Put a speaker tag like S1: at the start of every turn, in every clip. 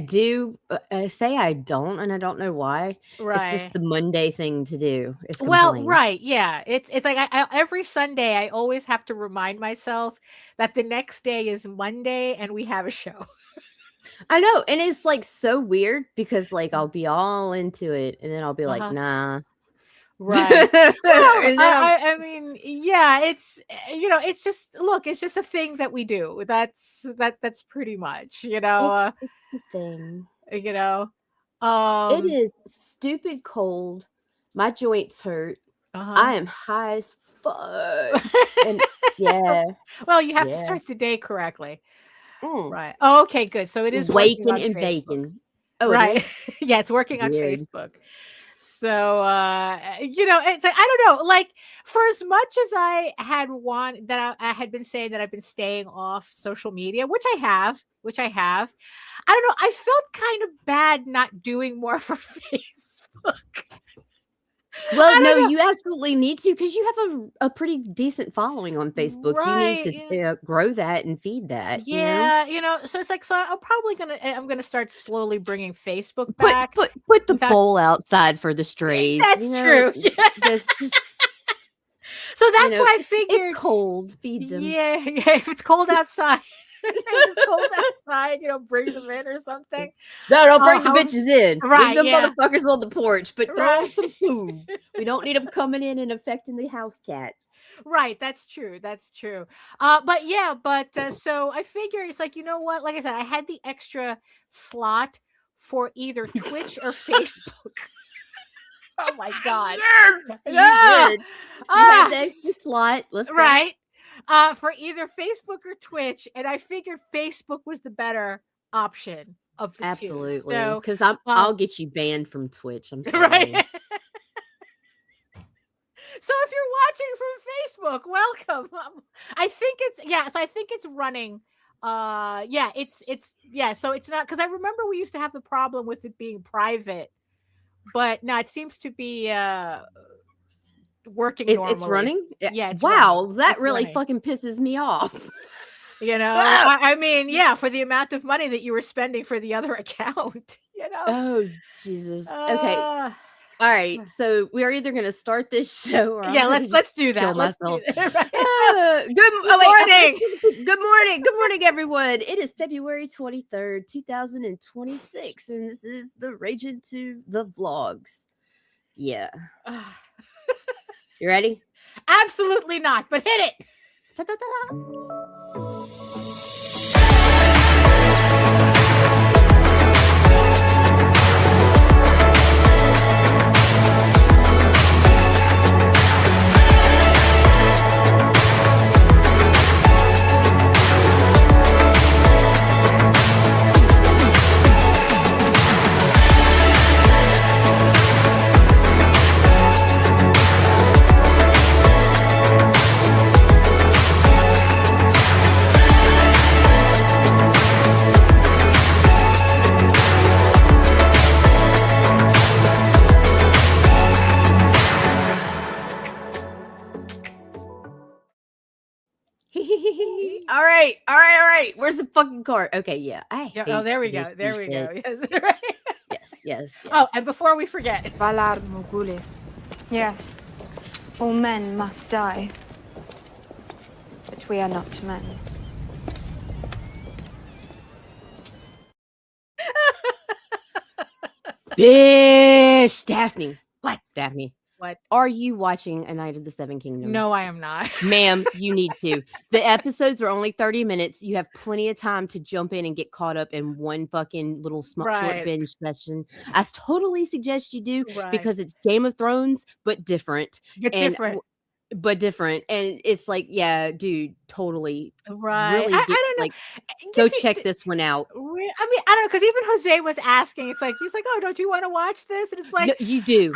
S1: do say I don't, and I don't know why. It's just
S2: Right.
S1: the Monday thing to do is
S2: Well,
S1: complain.
S2: right, yeah. It's like every Sunday I always have to remind myself that the next day is Monday and we have a show.
S1: I know, and it's like so weird because like I'll be all into it, and then I'll be like,
S2: Uh-huh.
S1: nah.
S2: Right. Well,
S1: And then I'm
S2: I mean, yeah, it's it's just look, it's just a thing that we do. That's pretty much,
S1: it's the thing.
S2: you know.
S1: It
S2: Um,
S1: is stupid cold. My joints hurt.
S2: uh-huh.
S1: I am high as fuck. And yeah,
S2: Well, you have to
S1: yeah.
S2: start the day correctly.
S1: Mm.
S2: Right. Oh, okay, good. So it is working
S1: Waking
S2: on
S1: and
S2: Facebook.
S1: bacon. Oh, it
S2: Right.
S1: is?
S2: Yeah, it's working on
S1: Weird.
S2: Facebook. So it's like, I don't know, like for as much as I had I had been saying that I've been staying off social media, which I have, I don't know, I felt kind of bad not doing more for Facebook.
S1: Well,
S2: I
S1: no,
S2: don't
S1: you absolutely need to because you have a pretty decent following on
S2: know.
S1: Facebook. You need
S2: Right.
S1: to grow that and feed that, you know?
S2: Yeah, so it's like, so I'm gonna start slowly bringing Facebook
S1: Put
S2: back
S1: put put the
S2: without.
S1: bowl outside for the strays, you
S2: That's
S1: know?
S2: true. Yeah.
S1: Just
S2: So that's why I
S1: it's
S2: figured.
S1: cold, feed them.
S2: Yeah, yeah, if it's cold outside, if it's cold outside, bring them in or something.
S1: No, don't
S2: Oh,
S1: bring the
S2: how
S1: bitches in. Leave
S2: right,
S1: them
S2: yeah,
S1: motherfuckers on the porch, but throw them
S2: right,
S1: some food. We don't need them coming in and affecting the house cats.
S2: right. That's true. That's true. But yeah, so I figure it's like, you know what? Like I said, I had the extra slot for either Twitch or Facebook. Oh my god.
S1: Yes, you
S2: Ah,
S1: did. You had
S2: ah,
S1: the extra slot. Let's go.
S2: right. For either Facebook or Twitch, and I figured Facebook was the better option of the two.
S1: Absolutely,
S2: So,
S1: because
S2: um,
S1: I'll get you banned from Twitch. I'm
S2: right.
S1: sorry.
S2: So if you're watching from Facebook, welcome. I think it's yeah. So I think it's running. Yeah, it's yeah. So it's not because I remember we used to have the problem with it being private, but no, it seems to be working
S1: It's
S2: normally.
S1: running.
S2: Yeah, it's running.
S1: Wow, that
S2: It's
S1: really
S2: running.
S1: fucking pisses me off. Ah!
S2: I mean, yeah, for the amount of money that you were spending for the other account,
S1: Oh Jesus. Okay.
S2: Uh,
S1: All right. So we are either going to start this show or I'm
S2: yeah,
S1: going to
S2: let's
S1: just
S2: do
S1: kill
S2: that. Let's do
S1: myself.
S2: that. Right.
S1: Oh,
S2: Morning.
S1: Good morning. Good morning, everyone. It is February 23rd, 2026, and this is the Ragin to the vlogs. Yeah. You ready?
S2: Absolutely not, but hit it.
S1: Ta-ta-ta-ta. All right. Where's the fucking card? Okay, yeah. I hate
S2: Oh, there we go.
S1: this
S2: There we
S1: shit.
S2: go. Yes. Right.
S1: Yes.
S2: Oh, and before we forget,
S3: Valar Morghulis. Yes, all men must die. But we are not men.
S1: Bish, Daphne.
S2: What?
S1: Daphne.
S2: What?
S1: Are you watching A Night of the Seven Kingdoms?
S2: No, I am not.
S1: Ma'am, you need to. The episodes are only 30 minutes. You have plenty of time to jump in and get caught up in one fucking little short
S2: Right.
S1: binge session. I totally suggest you do
S2: Right.
S1: because it's Game of Thrones, but different.
S2: But different.
S1: And it's like, yeah, dude, totally.
S2: Right.
S1: Really
S2: I don't know.
S1: like,
S2: You
S1: go
S2: see,
S1: check this one out.
S2: I mean, I don't know, because even Jose was asking. It's like he's like, "Oh, don't you want to watch this?" And it's like,
S1: No, you do.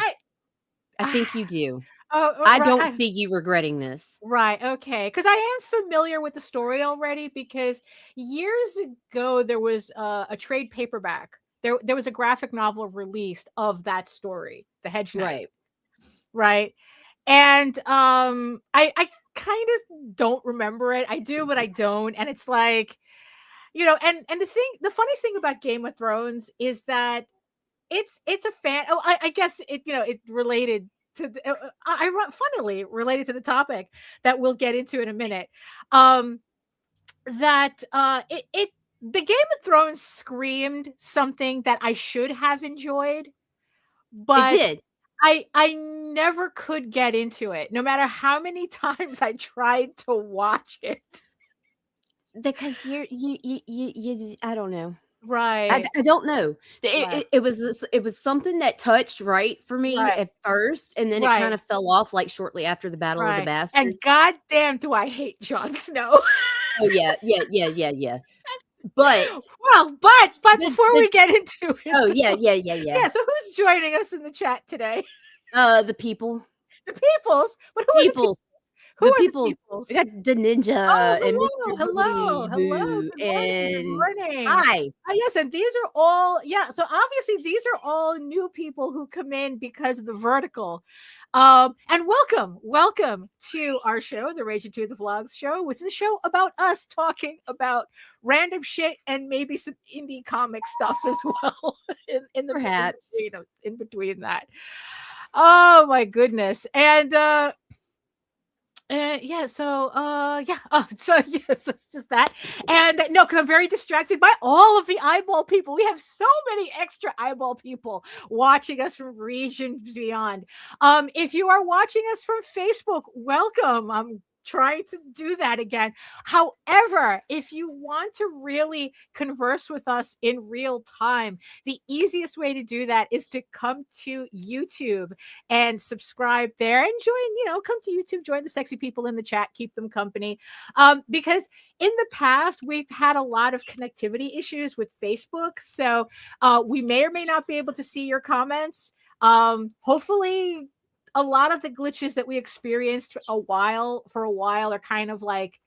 S2: I
S1: think you do.
S2: Oh,
S1: I don't see you regretting this.
S2: Right. Okay. Because I am familiar with the story already. Because years ago there was a trade paperback. There was a graphic novel released of that story, The Hedge Knight. Right. And I kind of don't remember it. I do, but I don't. And it's like, and the funny thing about Game of Thrones is that it's a fan. Oh, I guess it related to funnily related to the topic that we'll get into in a minute. That the Game of Thrones screamed something that I should have enjoyed, but
S1: It did.
S2: I never could get into it, no matter how many times I tried to watch it.
S1: Because you I don't know.
S2: Right.
S1: I don't know.
S2: Right.
S1: It was something that touched right for me
S2: Right.
S1: at first, and then it
S2: Right.
S1: kind of fell off like shortly after the Battle of the
S2: Right.
S1: Bastards.
S2: And goddamn, do I hate Jon Snow?
S1: Oh yeah. But
S2: but before we get into it,
S1: oh yeah.
S2: yeah. So who's joining us in the chat today?
S1: The people.
S2: The peoples, but who
S1: Peoples.
S2: Who
S1: the
S2: are
S1: peoples.
S2: the peoples?
S1: We got the ninja and Mr.
S2: Hello.
S1: Boo
S2: Good morning.
S1: hi.
S2: Yes, and these are all so obviously these are all new people who come in because of the vertical. And welcome to our show, the Ragin' to the Vlogs show, which is a show about us talking about random shit and maybe some indie comic stuff as well in the
S1: Perhaps
S2: in between that. Oh my goodness. And so yes, it's just that. And no, because I'm very distracted by all of the eyeball people. We have so many extra eyeball people watching us from regions beyond. If you are watching us from Facebook, welcome. I'm trying to do that again. However, if you want to really converse with us in real time, the easiest way to do that is to come to YouTube and subscribe there and join, come to YouTube, join the sexy people in the chat, keep them company. Because in the past, we've had a lot of connectivity issues with Facebook. So we may or may not be able to see your comments. Hopefully, a lot of the glitches that we experienced for a while are kind of like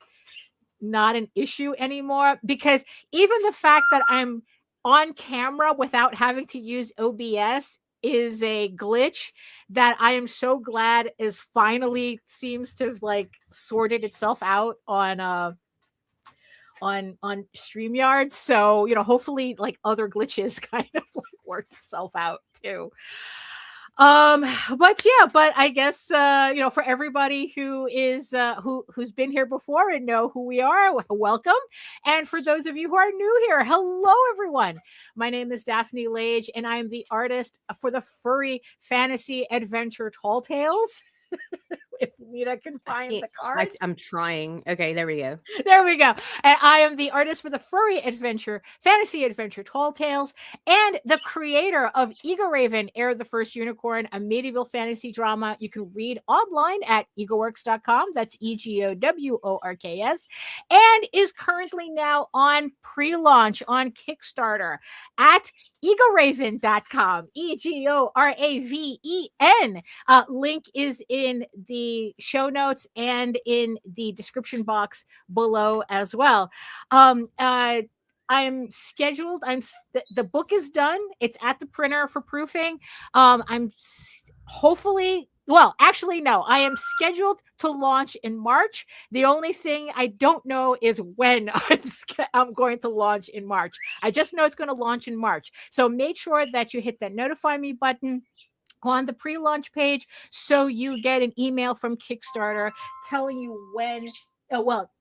S2: not an issue anymore, because even the fact that I'm on camera without having to use OBS is a glitch that I am so glad is finally seems to have like sorted itself out on Streamyard. So, hopefully like other glitches kind of like work itself out too. But I guess for everybody who is who's been here before and know who we are, welcome. And for those of you who are new here, hello everyone. My name is Daphne Lage, and I am the artist for the furry fantasy adventure Tall Tales. If Nita can find the cards.
S1: I'm trying. Okay, there we go.
S2: There we go. And I am the artist for the furry fantasy adventure Tall Tales, and the creator of Egoraven, Heir the First Unicorn, a medieval fantasy drama you can read online at egoworks.com. That's EGOWORKS, and is currently now on pre-launch on Kickstarter at egoraven.com. EGORAVEN. Link is in the show notes and in the description box below as well. I'm scheduled. The book is done. It's at the printer for proofing. Hopefully. Well, actually, no. I am scheduled to launch in March. The only thing I don't know is when I'm going to launch in March. I just know it's going to launch in March. So make sure that you hit that notify me button on the pre-launch page, so you get an email from Kickstarter telling you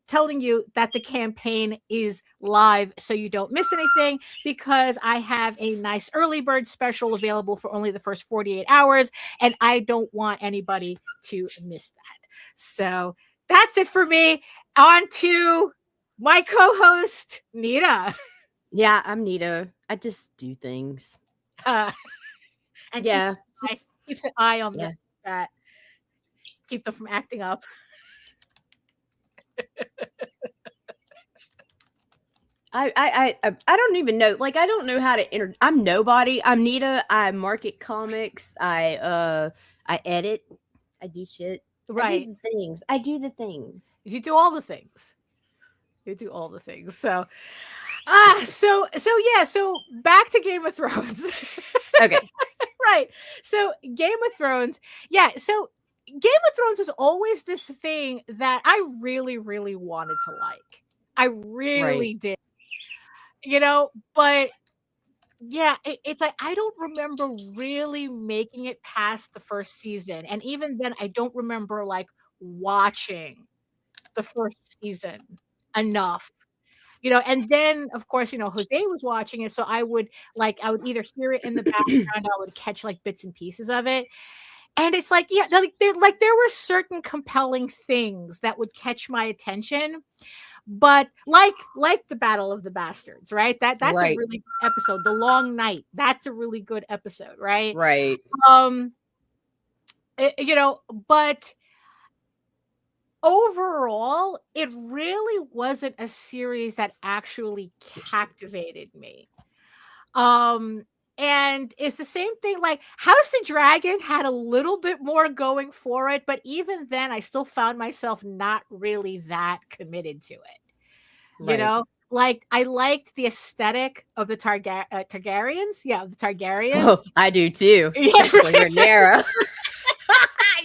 S2: telling you that the campaign is live, so you don't miss anything, because I have a nice early bird special available for only the first 48 hours, and I don't want anybody to miss that. So that's it for me. On to my co-host, Nita.
S1: Yeah, I'm Nita. I just do things.
S2: And
S1: yeah,
S2: keeps an eye on that. Keep them from acting up.
S1: I don't even know. Like, I don't know how to I'm nobody. I'm Nita. I market comics. I edit. I do shit.
S2: Right.
S1: I do the things.
S2: You do all the things. So so back to Game of Thrones.
S1: Okay.
S2: Right. So Game of Thrones. Yeah. So Game of Thrones was always this thing that I really, really wanted to like. I really did. but yeah, it's like I don't remember really making it past the first season, and even then, I don't remember like watching the first season enough. And then of course, Jose was watching it, so I would either hear it in the background, I would catch like bits and pieces of it. And it's like, yeah, there were certain compelling things that would catch my attention, but like the Battle of the Bastards, right? That's
S1: Right.
S2: a really good episode. The Long Night, that's a really good episode, right?
S1: Right.
S2: But overall, it really wasn't a series that actually captivated me. And it's the same thing, like House of Dragon had a little bit more going for it, but even then I still found myself not really that committed to it.
S1: Right.
S2: Like I liked the aesthetic of the Targaryens. Yeah, the Targaryens.
S1: Oh, I do too.
S2: Yeah,
S1: Especially
S2: right.
S1: Rhaenyra.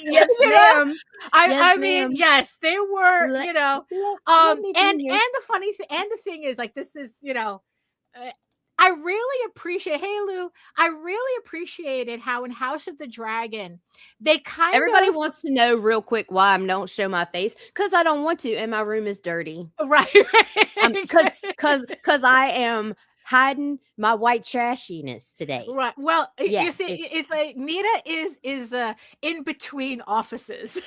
S1: Yes, ma'am.
S2: I mean, yes, they were,
S1: Let me
S2: and
S1: be your-
S2: the funny thing, and the thing is, like, this is, I really appreciate. Hey, Lou, I really appreciated how in House of the Dragon they kind
S1: Everybody
S2: of
S1: wants to know real quick why I don't show my face, because I don't want to, and my room is dirty.
S2: right,
S1: Because I am hiding my white trashiness today.
S2: right. Well,
S1: Yeah,
S2: you see, it's like Nita is in between offices.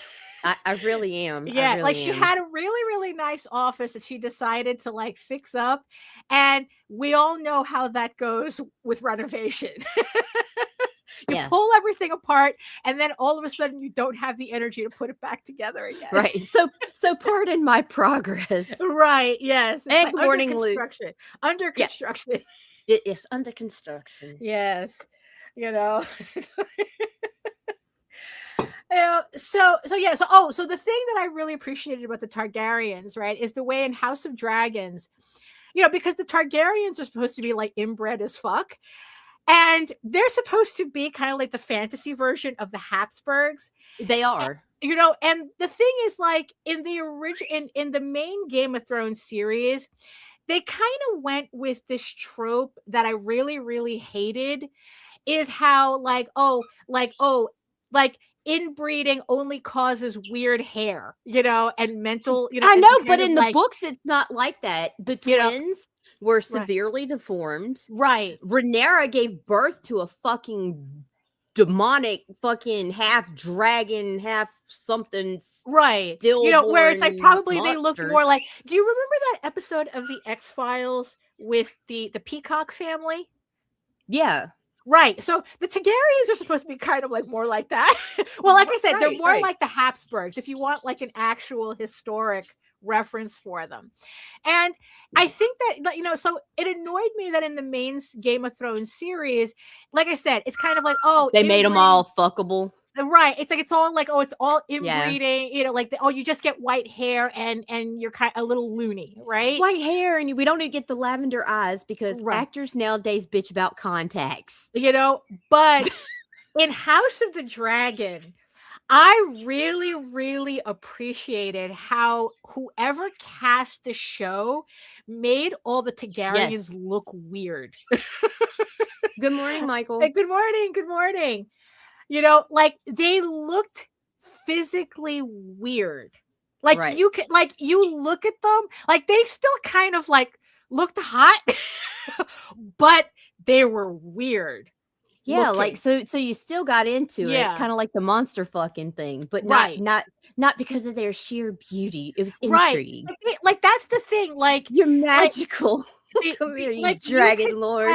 S1: I really am. I
S2: Yeah,
S1: really
S2: like she
S1: am.
S2: had a really, really nice office that she decided to like fix up. And we all know how that goes with renovation. You
S1: Yeah.
S2: pull everything apart, and then all of a sudden you don't have the energy to put it back together again.
S1: Right. So pardon my progress.
S2: Right. Yes. It's
S1: And
S2: like
S1: good morning, Luke.
S2: construction. Under
S1: Yeah.
S2: construction.
S1: It is under construction.
S2: Yes. So the thing that I really appreciated about the Targaryens, right, is the way in House of Dragons, because the Targaryens are supposed to be like inbred as fuck, and they're supposed to be kind of like the fantasy version of the Habsburgs.
S1: They are.
S2: And the thing is, like, in the in the main Game of Thrones series, they kind of went with this trope that I really, really hated, is how like inbreeding only causes weird hair, and mental,
S1: I
S2: and
S1: know,
S2: kind
S1: but
S2: of
S1: in the
S2: like,
S1: books, it's not like that. The twins were severely deformed.
S2: right.
S1: Rhaenyra gave birth to a fucking demonic, fucking half dragon, half something.
S2: Right. Where it's like probably they looked
S1: monster.
S2: more like, do you remember that episode of the X-Files with the Peacock family?
S1: Yeah.
S2: Right. So the Targaryens are supposed to be kind of like more like that. Well, like I said, they're more like the Habsburgs, if you want like an actual historic reference for them. And I think that, so it annoyed me that in the main Game of Thrones series, like I said, it's kind of like,
S1: they made them all fuckable.
S2: Right. It's like, it's all like, it's all inbreeding, you just get white hair and you're kind of a little loony, right?
S1: White hair, and we don't even get the lavender eyes because actors nowadays bitch about contacts.
S2: But in House of the Dragon, I really, really appreciated how whoever cast the show made all the Targaryens look weird.
S1: Good morning, Michael.
S2: Hey, good morning. Good morning. Like they looked physically weird. Like you could, like you look at them, like they still kind of like looked hot, but they were weird.
S1: Yeah, like so you still got into it, kind of like the monster fucking thing, but not because of their sheer beauty. It was intrigue.
S2: Right. Like that's the thing. Like
S1: you're magical. Come here,
S2: like,
S1: you dragon lord.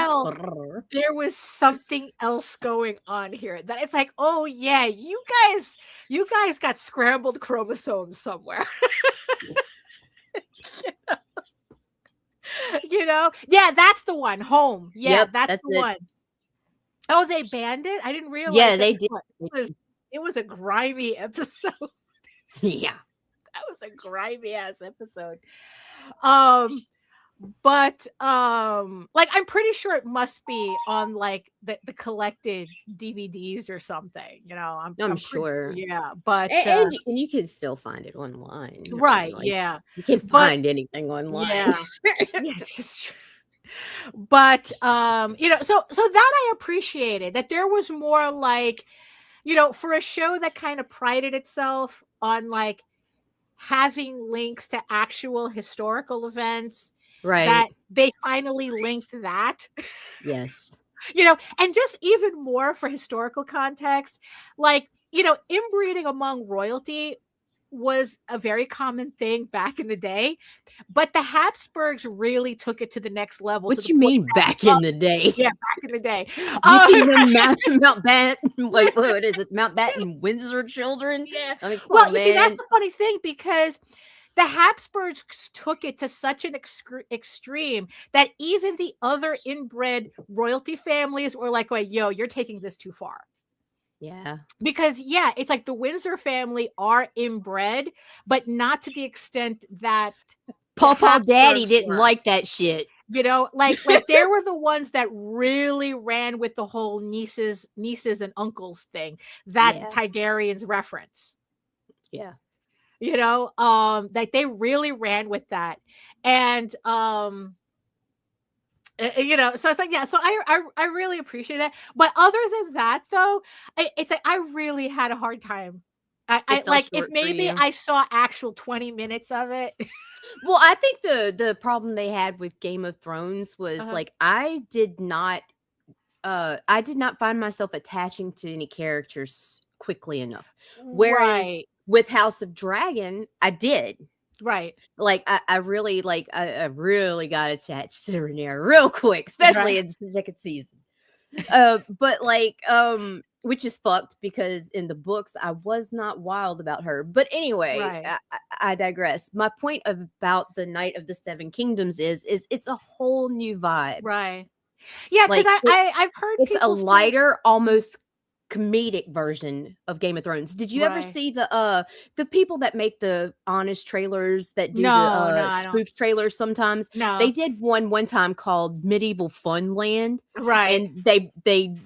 S2: There was something else going on here. That it's like, oh yeah, you guys got scrambled chromosomes somewhere. Yeah, that's the one. Home. Yeah, that's the one. Oh, they banned it? I didn't realize.
S1: Yeah, they did.
S2: It was a grimy episode.
S1: Yeah.
S2: That was a grimy ass episode. But like I'm pretty sure it must be on like the collected DVDs or something, I'm
S1: sure.
S2: Yeah, but
S1: and you can still find it online,
S2: right?
S1: Like,
S2: yeah,
S1: you can find anything online.
S2: Yeah. Yes, But so that I appreciated, that there was more like, for a show that kind of prided itself on like having links to actual historical events,
S1: Right.
S2: that they finally linked that.
S1: Yes.
S2: And just even more for historical context, like, inbreeding among royalty was a very common thing back in the day, but the Habsburgs really took it to the next level.
S1: What you mean back in the day?
S2: Yeah, back in the day.
S1: You see them Mountbatten, what is it? Mountbatten Windsor children?
S2: Yeah.
S1: I mean,
S2: Well, you see, that's the funny thing, because the Habsburgs took it to such an extreme that even the other inbred royalty families were like, "Well, yo, you're taking this too far."
S1: Yeah.
S2: Because it's like the Windsor family are inbred, but not to the extent that
S1: Pawpaw Daddy
S2: Habsburgs
S1: didn't
S2: were.
S1: like that shit.
S2: Like they were the ones that really ran with the whole nieces and uncles thing that
S1: Yeah.
S2: Targaryens reference.
S1: Yeah.
S2: Like they really ran with that. And so it's like, so I really appreciate that. But other than that, though, it's like I really had a hard time. I like, if maybe I saw actual 20 minutes of it.
S1: Well, I think the problem they had with Game of Thrones was like I did not find myself attaching to any characters quickly enough. Whereas with House of Dragon, I did.
S2: Right.
S1: Like I really got attached to Rhaenyra real quick, especially in the second season. But like which is fucked, because in the books I was not wild about her. But anyway, I digress. My point about the Night of the Seven Kingdoms is it's a whole new vibe.
S2: Right. Yeah, because
S1: Like,
S2: I've heard
S1: it's a
S2: people
S1: lighter, almost comedic version of Game of Thrones. Did you ever see the people that make the honest trailers that do the spoof trailers sometimes?
S2: No.
S1: They did one time called Medieval Funland.
S2: Right.
S1: And they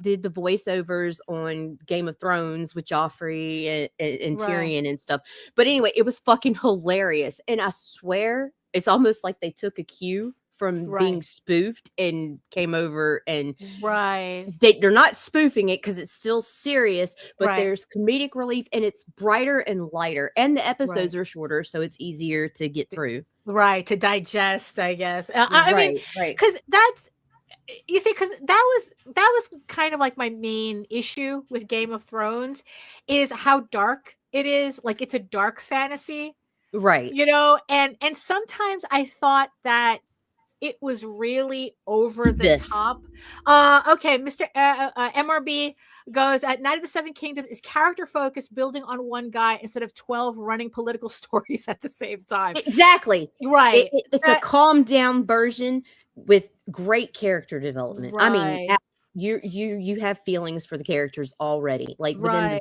S1: did the voiceovers on Game of Thrones with Joffrey and Tyrion and stuff. But anyway, it was fucking hilarious. And I swear it's almost like they took a cue from being spoofed and came over and they're not spoofing it because it's still serious, but there's comedic relief and it's brighter and lighter, and the episodes are shorter, so it's easier to get through,
S2: to digest, I guess. I mean, because that's, you see, because that was kind of like my main issue with Game of Thrones, is how dark it is. Like, it's a dark fantasy, and sometimes I thought that it was really over the top. Okay, Mr. MRB goes, at Night of the Seven Kingdoms is character focused, building on one guy instead of 12 running political stories at the same time.
S1: Exactly.
S2: Right.
S1: It's a calmed down version with great character development. I mean, you have feelings for the characters already. Like by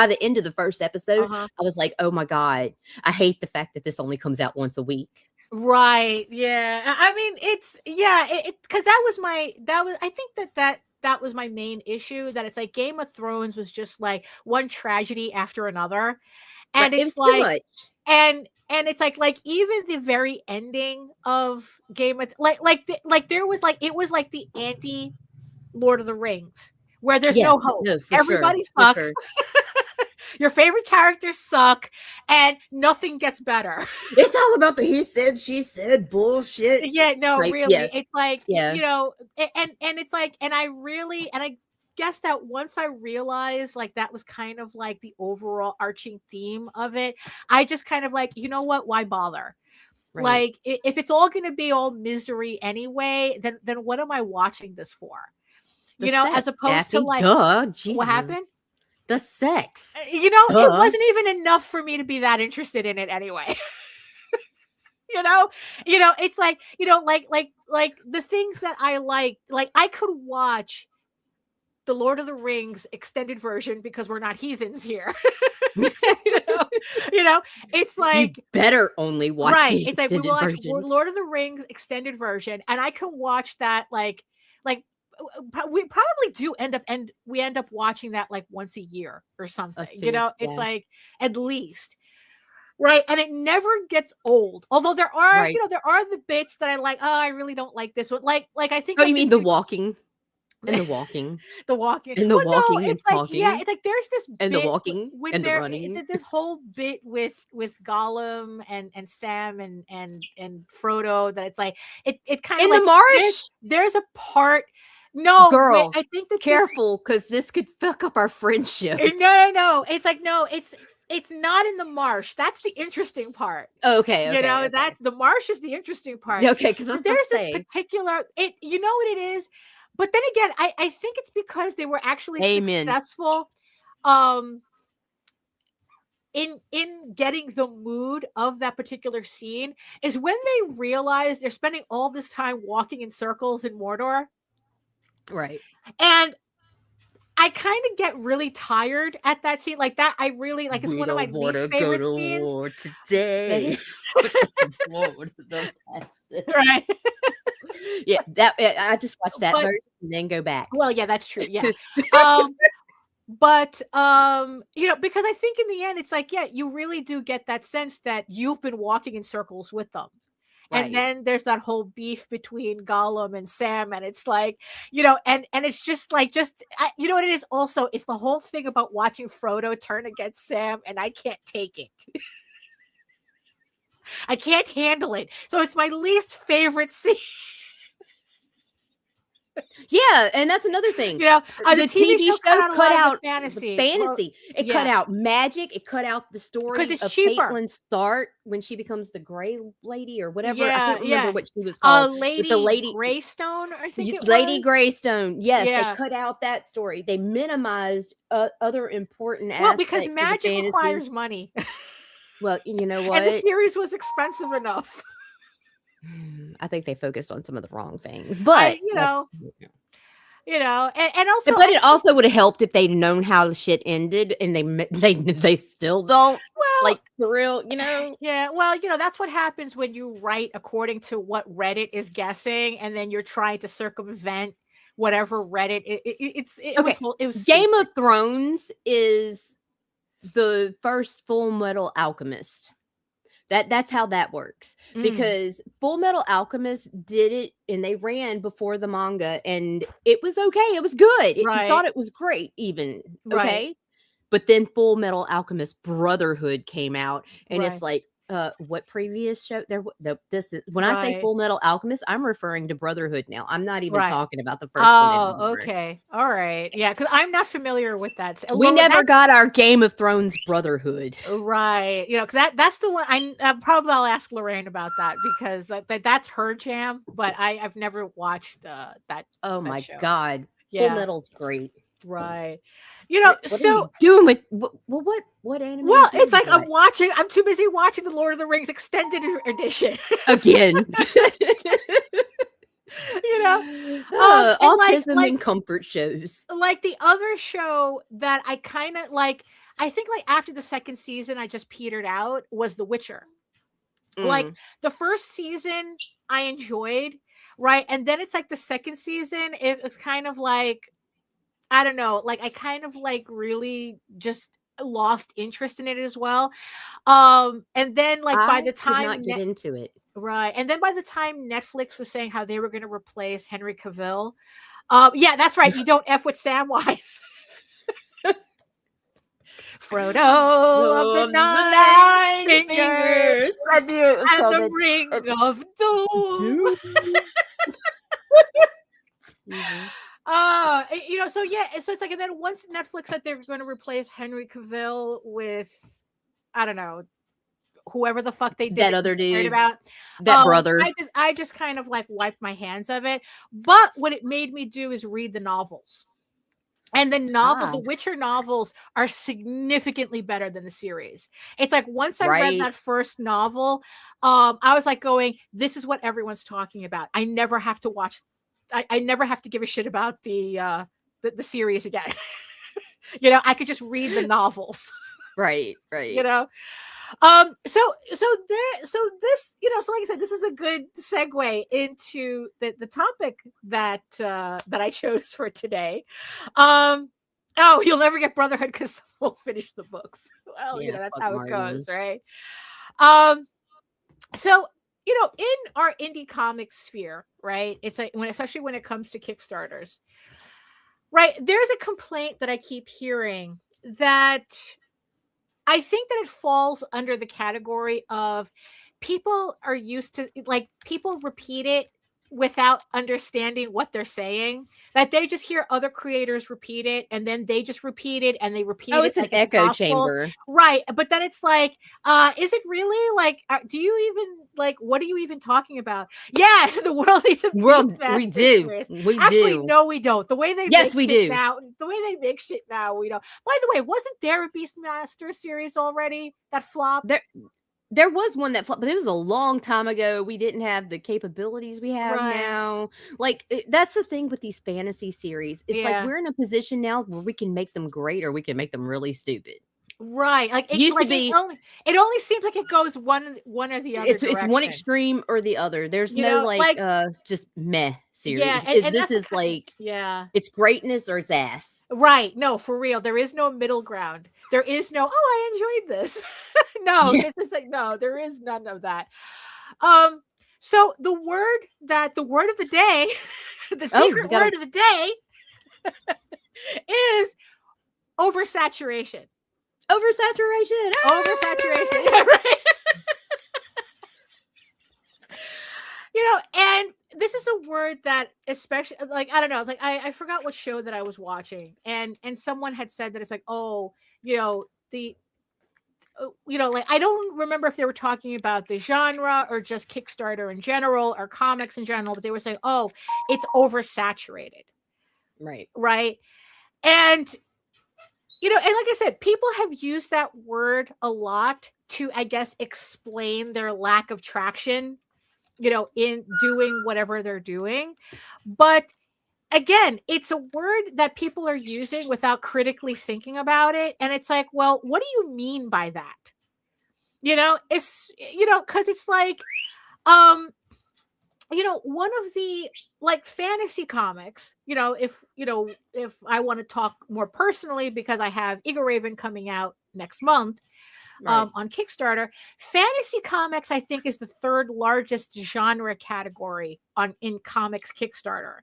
S1: the end of the first episode, I was like, oh my God, I hate the fact that this only comes out once a week.
S2: Right. Yeah. I mean, it's because I think that was my main issue, that it's like Game of Thrones was just like one tragedy after another. And it's like, and it's like even the very ending of Game of there was like, it was like the anti Lord of the Rings, where there's no hope. No, everybody sucks. Your favorite characters suck, and nothing gets better.
S1: It's all about the he said, she said bullshit.
S2: Yeah, no, really. It's like, and it's like, and I guess that once I realized like that was kind of like the overall arching theme of it, I just kind of like, you know what? Why bother? Like, if it's all going to be all misery anyway, then what am I watching this for? As opposed to like, what happened?
S1: The sex.
S2: It wasn't even enough for me to be that interested in it anyway. It's like, like the things that I like I could watch the Lord of the Rings extended version because we're not heathens here. It's like,
S1: you better only watch the
S2: it's like we watch
S1: version.
S2: Lord of the Rings extended version, and I can watch that like we probably end up watching that like once a year or something. It's like, at least. Right. And it never gets old. Although there are,
S1: Right.
S2: there are the bits that I like, oh, I really don't like this one. Like I think
S1: Oh, you mean the walking? And the walking.
S2: The walking.
S1: And the
S2: Well,
S1: walking
S2: no,
S1: and
S2: it's like,
S1: talking.
S2: yeah, it's like there's this
S1: And the
S2: bit
S1: walking
S2: when
S1: and the
S2: there
S1: running.
S2: this whole bit with Gollum and Sam and Frodo that it's like it kind of
S1: In
S2: like
S1: the marsh?
S2: there's a part. No,
S1: Girl,
S2: I think that
S1: careful, because this could fuck up our friendship.
S2: No. It's like, no, it's not in the marsh. That's the interesting part.
S1: Okay.
S2: That's the marsh is the interesting part.
S1: Okay, because
S2: there's this particular you know what it is, but then again, I think it's because they were actually successful in getting the mood of that particular scene is when they realize they're spending all this time walking in circles in Mordor.
S1: Right.
S2: And I kind of get really tired at that scene. Like that, I really like. It's one of my least favorite scenes.
S1: War today.
S2: Right.
S1: Yeah, that I just watched that version and then go back.
S2: Well, yeah, that's true. Yeah. But because I think in the end, it's like, yeah, you really do get that sense that you've been walking in circles with them. Right. And then there's that whole beef between Gollum and Sam, and it's like, and it's just like, you know what it is also? It's the whole thing about watching Frodo turn against Sam, and I can't take it. I can't handle it. So it's my least favorite scene.
S1: Yeah, and that's another thing.
S2: The TV show cut out
S1: fantasy. It
S2: Yeah.
S1: cut out magic. It cut out the story
S2: because it's
S1: of
S2: cheaper.
S1: Caitlin Stark when she becomes the Gray Lady or whatever.
S2: Yeah,
S1: I can't remember what she was called.
S2: The Lady Greystone, I think it
S1: Lady
S2: was.
S1: Greystone. Yes, they cut out that story. They minimized other important aspects.
S2: Well, because magic requires money.
S1: Well, you know what?
S2: And the series was expensive enough.
S1: I think they focused on some of the wrong things, but
S2: and also,
S1: but it also would have helped if they'd known how the shit ended, and they still don't. Well, like for real,
S2: Yeah, well, that's what happens when you write according to what Reddit is guessing, and then you're trying to circumvent whatever Reddit. It was
S1: Game of Thrones is the first Full Metal Alchemist. That's how that works, because Full Metal Alchemist did it and they ran before the manga, and it was okay. It was good. You thought it was great even. Okay. Right. But then Full Metal Alchemist Brotherhood came out, and it's like, what previous show there? This is when I say Full Metal Alchemist, I'm referring to Brotherhood now. I'm not even talking about the first one.
S2: Oh, okay. All right. Yeah, because I'm not familiar with that.
S1: We never got our Game of Thrones Brotherhood.
S2: Right. That's the one. I'll ask Lorraine about that, because that's her jam. But I've never watched that.
S1: Oh my
S2: show.
S1: God.
S2: Yeah.
S1: Full Metal's great.
S2: Right.
S1: What are you doing with what anime?
S2: Well, it's like I'm too busy watching the Lord of the Rings extended edition
S1: again. Autism and comfort shows.
S2: Like the other show that I kind of like, I think like after the second season I just petered out, was The Witcher. Like the first season I enjoyed, right? And then it's like the second season, it's kind of like, I don't know, like I kind of like really just lost interest in it as well. And then like by the time
S1: I could not get into it.
S2: Right. And then by the time Netflix was saying how they were going to replace Henry Cavill. Yeah, that's right. You don't F with Samwise. Frodo of the nine fingers and the ring of doom. So it's like, and then once Netflix said they were going to replace Henry Cavill with, I don't know, whoever the fuck they did
S1: that other dude
S2: about
S1: that brother,
S2: I just kind of like wiped my hands of it. But what it made me do is read the novels, and the The Witcher novels are significantly better than the series. It's like once I read that first novel, I was like going, this is what everyone's talking about. I never have to watch. I never have to give a shit about the series again. I could just read the novels.
S1: Right.
S2: So this, so like I said, this is a good segue into the topic that I chose for today. You'll never get Brotherhood because we'll finish the books. Well, that's how it goes, right? So, in our indie comics sphere, right? It's like especially when it comes to Kickstarters, right? There's a complaint that I keep hearing that I think that it falls under the category of people are used to, like, people repeat it without understanding what they're saying. That they just hear other creators repeat it and then they just repeat it and they repeat it
S1: it's an
S2: like
S1: echo
S2: gospel.
S1: chamber.
S2: Right. But then it's like, is it really like, do you even like, what are you even talking about? Yeah, the world needs a
S1: we do.
S2: series.
S1: We
S2: Actually,
S1: do.
S2: no, we don't. The way they
S1: Yes,
S2: make
S1: we
S2: shit
S1: do.
S2: now, the way they make shit now, we don't. By the way, wasn't there a Beastmaster series already that flopped?
S1: There was one that flopped, but it was a long time ago. We didn't have the capabilities we have now. Like, that's the thing with these fantasy series. It's like we're in a position now where we can make them great or we can make them really stupid.
S2: Right. Like it
S1: used
S2: like
S1: to be.
S2: It only seems like it goes one or the other.
S1: It's one extreme or the other. There's no just meh series.
S2: Yeah, and
S1: this is like it's greatness or it's ass.
S2: Right. No, for real. There is no middle ground. There is no, I enjoyed this. No, this is like, no, there is none of that. So the word of the day, the secret word of the day is oversaturation.
S1: Oversaturation.
S2: Oversaturation. Yeah, right. And this is a word that especially, like, I don't know, like I forgot what show that I was watching, and someone had said that it's like, like, I don't remember if they were talking about the genre or just Kickstarter in general or comics in general, but they were saying, it's oversaturated. Right. And and like I said, people have used that word a lot to, I guess, explain their lack of traction, in doing whatever they're doing. But again, it's a word that people are using without critically thinking about it. And it's like, well, what do you mean by that? It's, because it's like, one of the like fantasy comics, if I want to talk more personally, because I have Egoraven coming out next month on Kickstarter, fantasy comics, I think, is the third largest genre category in comics Kickstarter.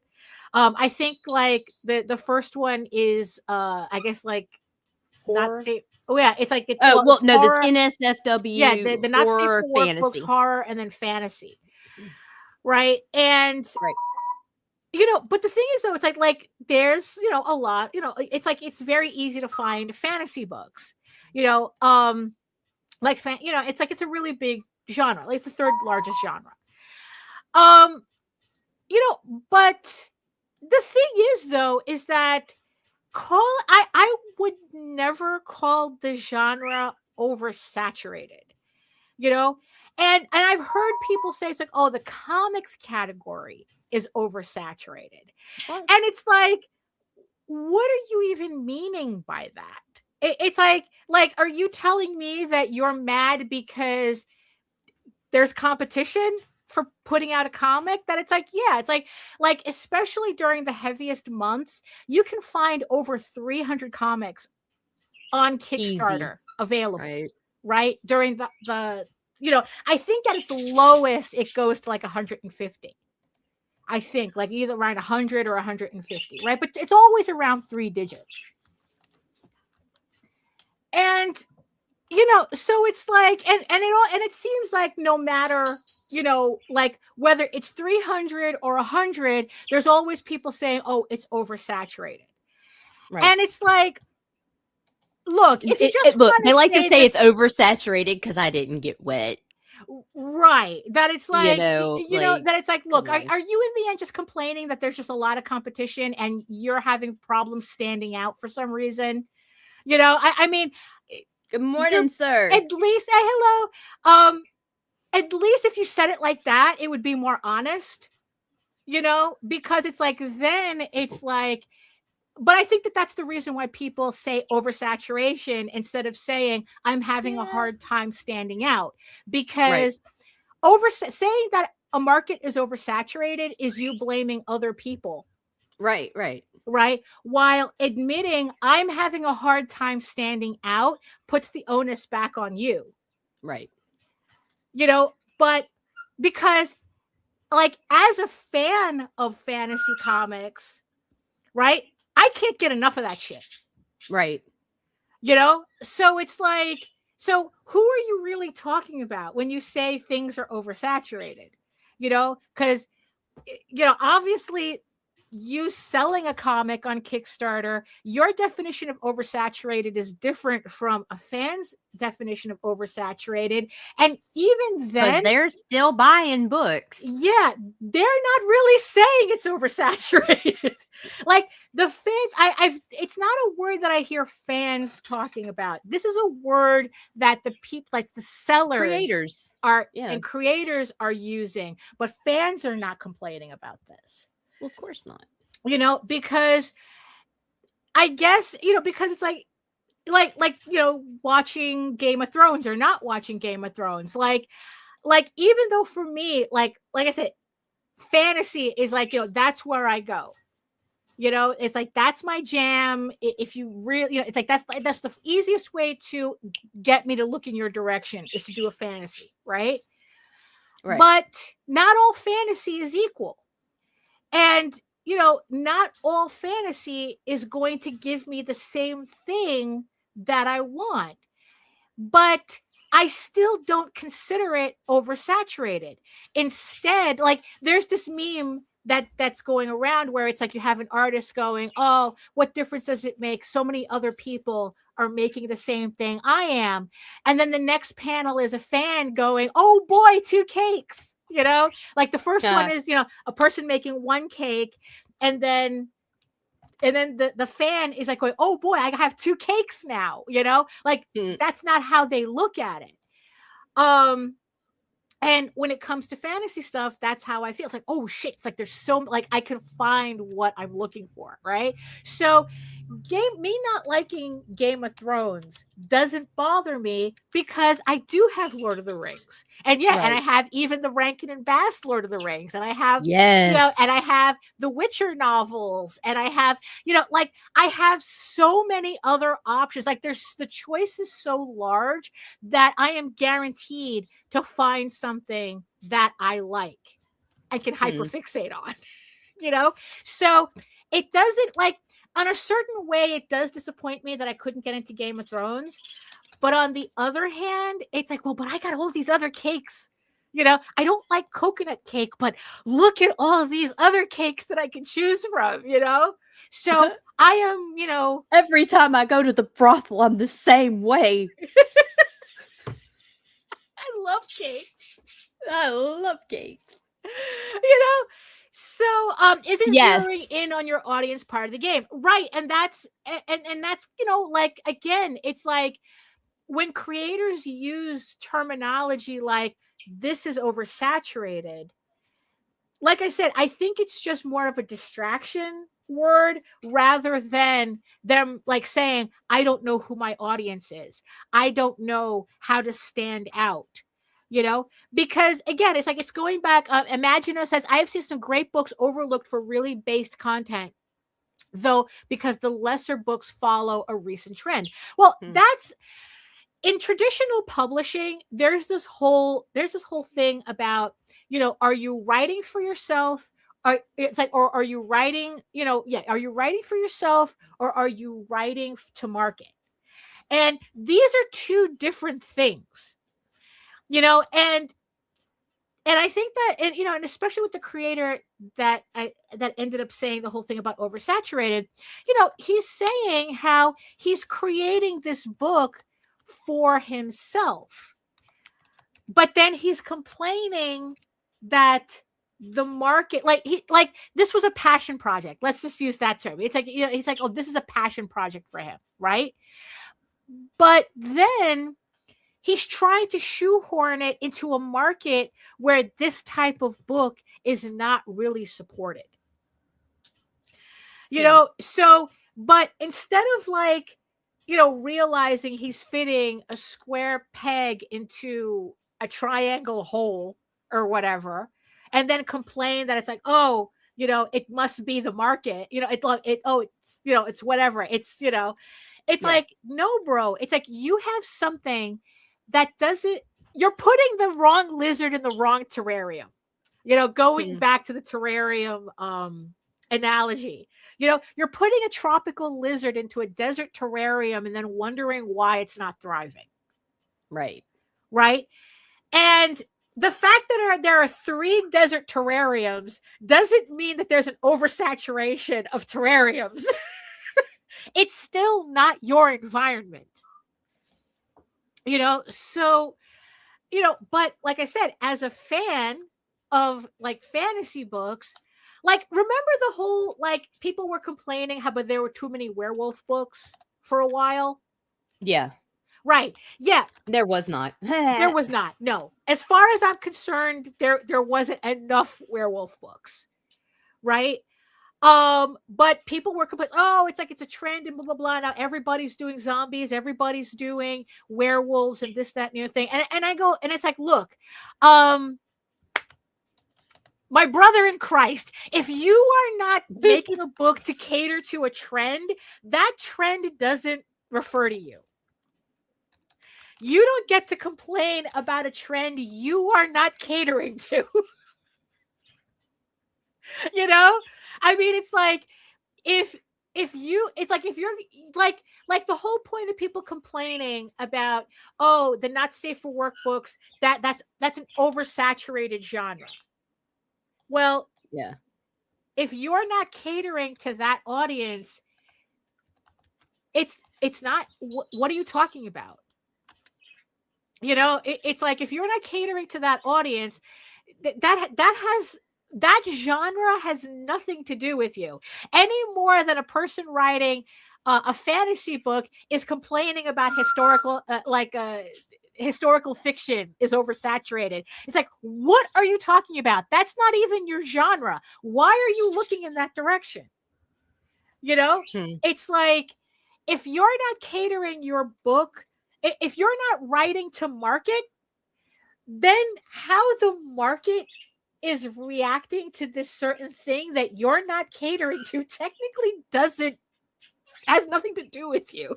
S2: I think like the first one is I guess like horror? Not safe. Oh yeah, it's like it's
S1: no,
S2: horror.
S1: this NSFW.
S2: Yeah, the not
S1: horror,
S2: safe for work
S1: fantasy.
S2: books, horror, and then fantasy. Right. And but the thing is, though, it's like there's a lot, it's like it's very easy to find fantasy books, like it's like it's a really big genre. Like, it's the third largest genre. But the thing is, though, is that I would never call the genre oversaturated, and I've heard people say it's like, the comics category is oversaturated. And it's like, what are you even meaning by that? It's like, are you telling me that you're mad because there's competition for putting out a comic? That it's like, yeah, it's like especially during the heaviest months, you can find over 300 comics on Kickstarter available, right? During the I think at its lowest, it goes to like 150. I think like either around 100 or 150, right? But it's always around 3 digits. And, so it's like, and it seems like no matter, like whether it's 300 or 100, there's always people saying, it's oversaturated. Right. And it's like, look, if you just
S1: they like to say it's oversaturated because I didn't get wet.
S2: Right. That it's like, that it's like, look, are you in the end just complaining that there's just a lot of competition and you're having problems standing out for some reason? I mean,
S1: good morning, sir.
S2: At least, hello. At least if you said it like that, it would be more honest, because it's like, then it's like, but I think that that's the reason why people say oversaturation instead of saying I'm having a hard time standing out, because saying that a market is oversaturated is you blaming other people. Right. While admitting I'm having a hard time standing out puts the onus back on you.
S1: Right.
S2: but because like as a fan of fantasy comics, right? I can't get enough of that shit.
S1: Right.
S2: So it's like, so who are you really talking about when you say things are oversaturated? Because, obviously you selling a comic on Kickstarter, your definition of oversaturated is different from a fan's definition of oversaturated. And even then,
S1: they're still buying books.
S2: Yeah, they're not really saying it's oversaturated. Like the fans, it's not a word that I hear fans talking about. This is a word that the people, like the sellers,
S1: creators
S2: and creators are using, but fans are not complaining about this.
S1: Well, of course not.
S2: Because I guess, because it's like, watching Game of Thrones or not watching Game of Thrones. Like even though for me, like I said, fantasy is like, that's where I go. It's like, that's my jam. If you really, it's like, that's the easiest way to get me to look in your direction is to do a fantasy. Right. But not all fantasy is equal. And, not all fantasy is going to give me the same thing that I want. But I still don't consider it oversaturated. Instead, like there's this meme that's going around where it's like you have an artist going, oh, what difference does it make? So many other people are making the same thing I am. And then the next panel is a fan going, oh boy, 2 cakes. Like the first one is, a person making 1 cake, and then the fan is like going, oh boy, I have 2 cakes now, like that's not how they look at it. And when it comes to fantasy stuff, that's how I feel. It's like, oh shit, it's like there's so like I can find what I'm looking for, right? So me not liking Game of Thrones doesn't bother me because I do have Lord of the Rings. And and I have even the Rankin and Bass Lord of the Rings, and I have and I have the Witcher novels, and I have, like I have so many other options. Like there's the choice is so large that I am guaranteed to find something that I like. I can hyperfixate on, So it doesn't like, on a certain way, it does disappoint me that I couldn't get into Game of Thrones. But on the other hand, it's like, well, but I got all these other cakes. I don't like coconut cake, but look at all of these other cakes that I can choose from, So I am,
S1: every time I go to the brothel, I'm the same way.
S2: I love cakes.
S1: I love cakes.
S2: So isn't zeroing in on your audience part of the game? Right. And that's and that's, like, again, it's like when creators use terminology like this is oversaturated, like I said, I think it's just more of a distraction word rather than them like saying, I don't know who my audience is. I don't know how to stand out. Because again, it's like, it's going back. Imagino says, I have seen some great books overlooked for really based content, though, because the lesser books follow a recent trend. Well, that's in traditional publishing. There's this whole thing about, are you writing for yourself? Or are you writing, are you writing for yourself or are you writing to market? And these are 2 different things. And I think that, and especially with the creator that ended up saying the whole thing about oversaturated, he's saying how he's creating this book for himself, but then he's complaining that the market, like this was a passion project. Let's just use that term. It's like, he's like, oh, this is a passion project for him, right? But then he's trying to shoehorn it into a market where this type of book is not really supported. So, but instead of like, realizing he's fitting a square peg into a triangle hole or whatever, and then complain that it's like, oh, it must be the market, it's whatever. It's like, no, bro, it's like you have something that doesn't you're putting the wrong lizard in the wrong terrarium. Going back to the terrarium analogy, you're putting a tropical lizard into a desert terrarium and then wondering why it's not thriving.
S1: Right.
S2: And the fact that there are 3 desert terrariums doesn't mean that there's an oversaturation of terrariums. It's still not your environment. So, but like I said, as a fan of like fantasy books, like remember the whole, like people were complaining how but there were too many werewolf books for a while.
S1: Yeah.
S2: Right. Yeah.
S1: There was not.
S2: There was not. No. As far as I'm concerned, there wasn't enough werewolf books. Right. But people were complaining, oh, it's like it's a trend and blah blah blah. Now everybody's doing zombies, everybody's doing werewolves and this, that, and the other thing. And I go, and it's like, look, my brother in Christ, if you are not making a book to cater to a trend, that trend doesn't refer to you. You don't get to complain about a trend you are not catering to. I mean, it's like if you're like the whole point of people complaining about, oh, the not safe for work books, that's an oversaturated genre. Well,
S1: yeah.
S2: If you're not catering to that audience, it's not. What are you talking about? It's like if you're not catering to that audience, that genre has nothing to do with you any more than a person writing a fantasy book is complaining about historical fiction is oversaturated. It's like, what are you talking about? That's not even your genre. Why are you looking in that direction? It's like, if you're not catering your book, if you're not writing to market, then how the market is reacting to this certain thing that you're not catering to technically has nothing to do with you.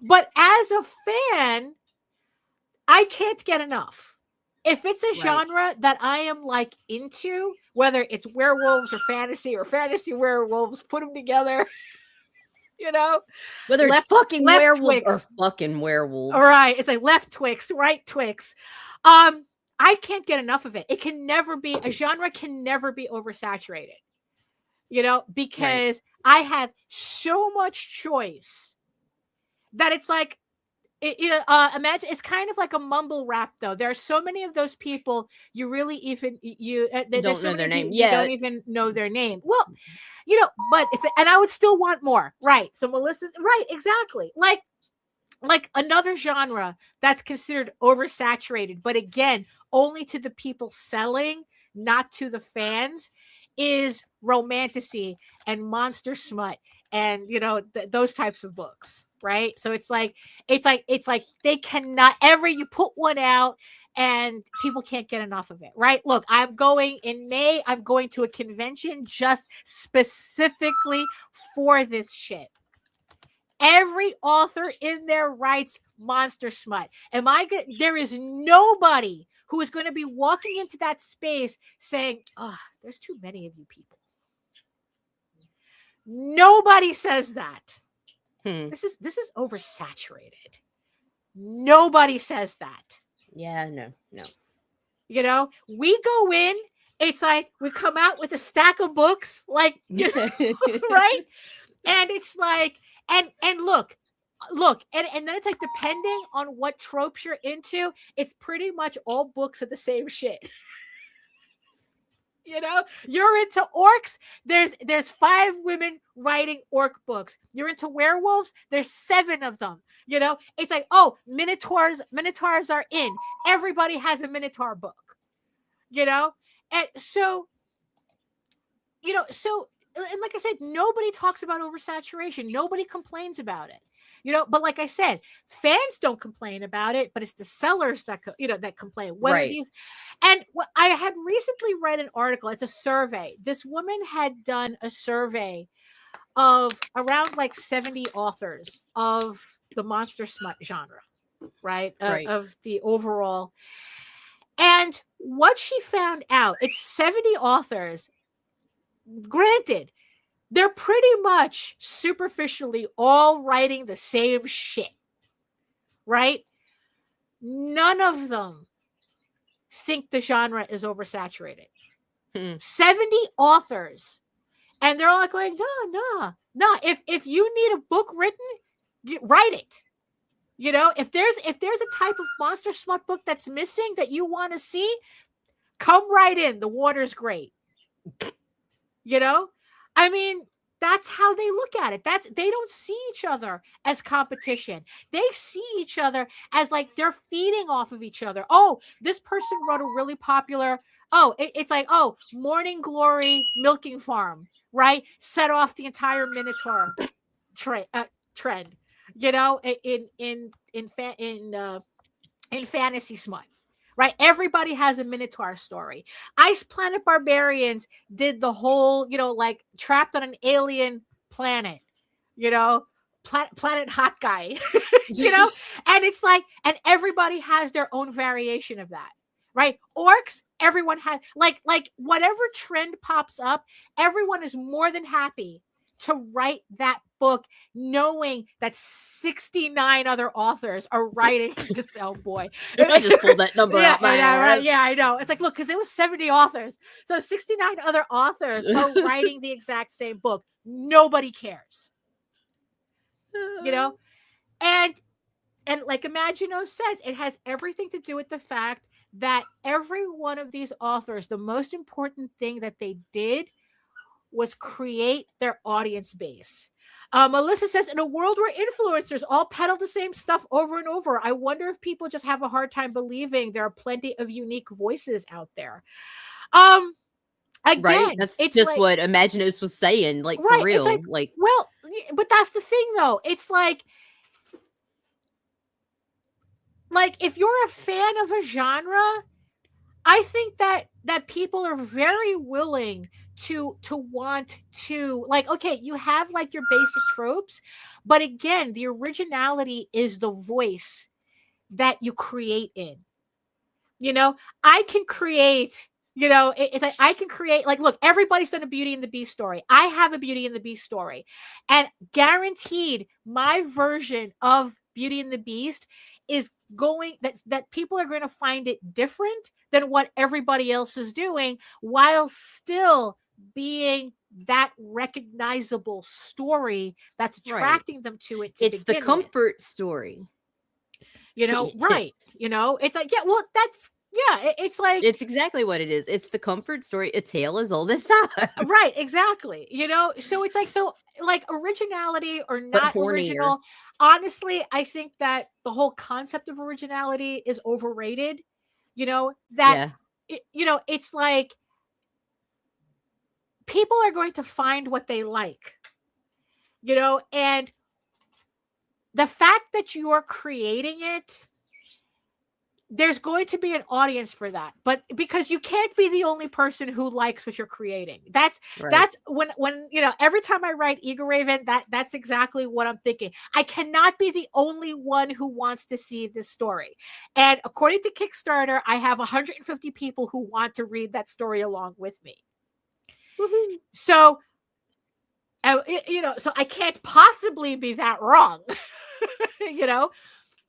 S2: But as a fan, I can't get enough. If it's a genre that I am like into, whether it's werewolves or fantasy werewolves, put them together.
S1: Whether it's fucking werewolves or fucking werewolves.
S2: All right. It's like left Twix, right Twix. I can't get enough of it. A genre can never be oversaturated, because I have so much choice that it's like, imagine it's kind of like a mumble rap though. There are so many of those people you really even they don't know their name. You don't even know their name. Well, but and I would still want more. Right. So Melissa's right. Exactly. Like another genre that's considered oversaturated, but again, only to the people selling, not to the fans, is romantasy and monster smut and those types of books. Right. So it's like they cannot you put one out and people can't get enough of it. Right. Look, in May, I'm going to a convention just specifically for this shit. Every author in there writes monster smut. There is nobody who is going to be walking into that space saying, oh, there's too many of you people. Nobody says that. This is oversaturated. Nobody says that.
S1: Yeah, no.
S2: We go in, it's like we come out with a stack of books, like, right? And it's like, and look, and then it's like, depending on what tropes you're into, it's pretty much all books of the same shit. You're into orcs, there's 5 women writing orc books. You're into werewolves, there's 7 of them. It's like, oh, minotaurs are in. Everybody has a minotaur book. And so and like I said, nobody talks about oversaturation. Nobody complains about it. But like I said, fans don't complain about it, but it's the sellers that that complain. And I had recently read an article. It's a survey. This woman had done a survey of around like 70 authors of the monster smut genre. right?
S1: Right.
S2: Of the overall. And what she found out, it's 70 authors. Granted, they're pretty much superficially all writing the same shit, right? None of them think the genre is oversaturated. 70 authors. And they're all like going, no. If you need a book written, write it. You know, if there's a type of monster smut book that's missing that you want to see, come right in. The water's great. You know? I mean, that's how they look at it. They don't see each other as competition. They see each other as like they're feeding off of each other. Oh, this person wrote a really popular. Oh, it's like, oh, Morning Glory Milking Farm, right? Set off the entire Minotaur trend. You know, in fantasy smut. Right? Everybody has a Minotaur story. Ice Planet Barbarians did the whole, you know, like trapped on an alien planet, you know, planet hot guy, you know, and it's like, and everybody has their own variation of that, right? Orcs, everyone has like whatever trend pops up, everyone is more than happy to write that book, knowing that 69 other authors are writing this. Oh boy,
S1: I just pulled that number out my ass.
S2: Right? Yeah, I know. It's like, look, because there was 70 authors, so 69 other authors are writing the exact same book. Nobody cares, you know. And like Imagino says, it has everything to do with the fact that every one of these authors, the most important thing that they did was create their audience base. Melissa says, in a world where influencers all peddle the same stuff over and over, I wonder if people just have a hard time believing there are plenty of unique voices out there. Again,
S1: right? That's
S2: it's
S1: just
S2: like,
S1: what Imaginos was saying, like,
S2: right,
S1: for real.
S2: Like, well, but that's the thing, though. It's like if you're a fan of a genre, I think that people are very willing to want to, like, okay, you have like your basic tropes, but again, the originality is the voice that you create in. You know, I can create, you know, it's like I can create, like, look, everybody's done a Beauty and the Beast story. I have a Beauty and the Beast story, and guaranteed my version of Beauty and the Beast is going, that people are going to find it different than what everybody else is doing, while still being that recognizable story that's attracting them to it.
S1: It's the comfort story,
S2: you know, right? You know, it's like, yeah, well, that's, yeah, it's like,
S1: it's exactly what it is. It's the comfort story, a tale as old as time.
S2: Right, exactly. You know, so it's like, so like originality or not original. Honestly, I think that the whole concept of originality is overrated. You know, that, you know, it's like people are going to find what they like, you know, and the fact that you're creating it, there's going to be an audience for that, but because you can't be the only person who likes what you're creating. That's when, you know, every time I write Egoraven, that's exactly what I'm thinking. I cannot be the only one who wants to see this story. And according to Kickstarter, I have 150 people who want to read that story along with me.
S1: Woo-hoo.
S2: So, you know, so I can't possibly be that wrong, you know.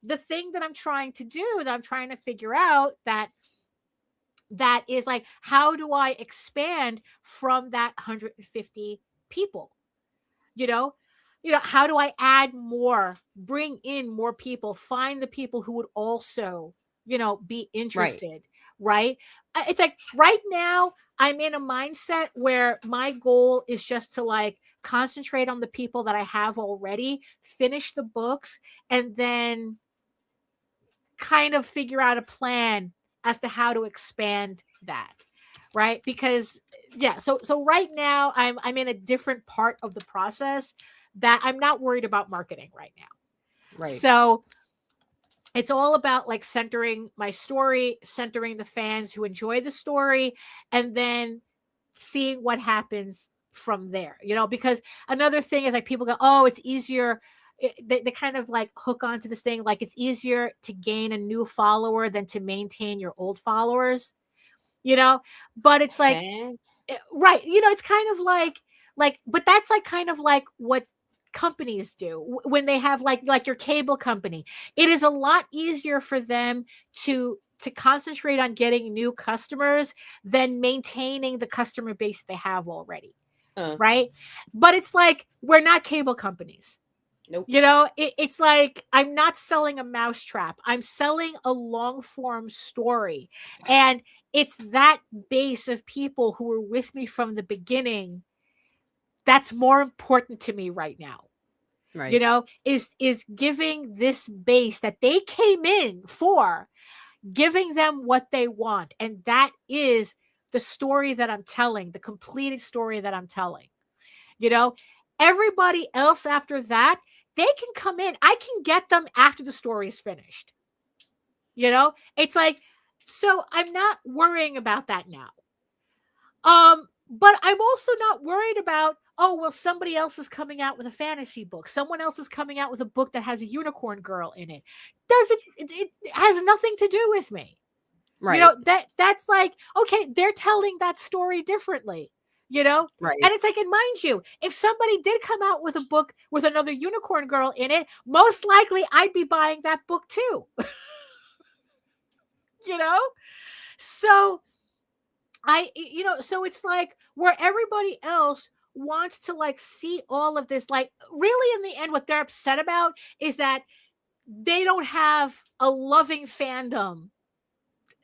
S2: The thing that I'm trying to do, that I'm trying to figure out, that is like, how do I expand from that 150 people? You know, how do I add more, bring in more people, find the people who would also, you know, be interested, right? It's like right now I'm in a mindset where my goal is just to like concentrate on the people that I have already, finish the books, and then kind of figure out a plan as to how to expand that, right? Because so right now I'm in a different part of the process that I'm not worried about marketing right now.
S1: Right.
S2: So it's all about like centering my story, centering the fans who enjoy the story, and then seeing what happens from there, you know. Because another thing is like people go, oh, it's easier, they kind of like hook onto this thing, like it's easier to gain a new follower than to maintain your old followers, but it's like, right. It's kind of like, but that's like kind of like what companies do when they have like your cable company. It is a lot easier for them to concentrate on getting new customers than maintaining the customer base that they have already. Right. But it's like, we're not cable companies.
S1: Nope.
S2: It's like, I'm not selling a mousetrap. I'm selling a long form story. And it's that base of people who were with me from the beginning that's more important to me right now. Right. Is giving this base that they came in for, giving them what they want. And that is the story that I'm telling, the completed story that I'm telling. Everybody else after that, they can come in. I can get them after the story is finished. It's like, so I'm not worrying about that now. But I'm also not worried about, somebody else is coming out with a fantasy book. Someone else is coming out with a book that has a unicorn girl in it. It has nothing to do with me. Right. That's like, okay, they're telling that story differently. Right. And it's like, and mind you, if somebody did come out with a book with another unicorn girl in it, most likely I'd be buying that book too. So so it's like, where everybody else wants to like see all of this, like really in the end, what they're upset about is that they don't have a loving fandom.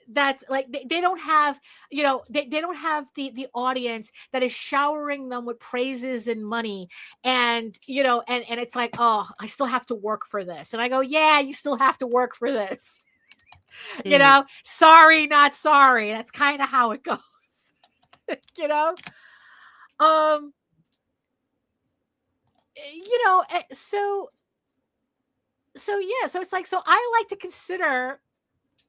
S2: That's like, they don't have, they don't have the audience that is showering them with praises and money. And, and it's like, oh, I still have to work for this. And I go, yeah, you still have to work for this. Sorry, not sorry. That's kind of how it goes. So yeah, so it's like, so I like to consider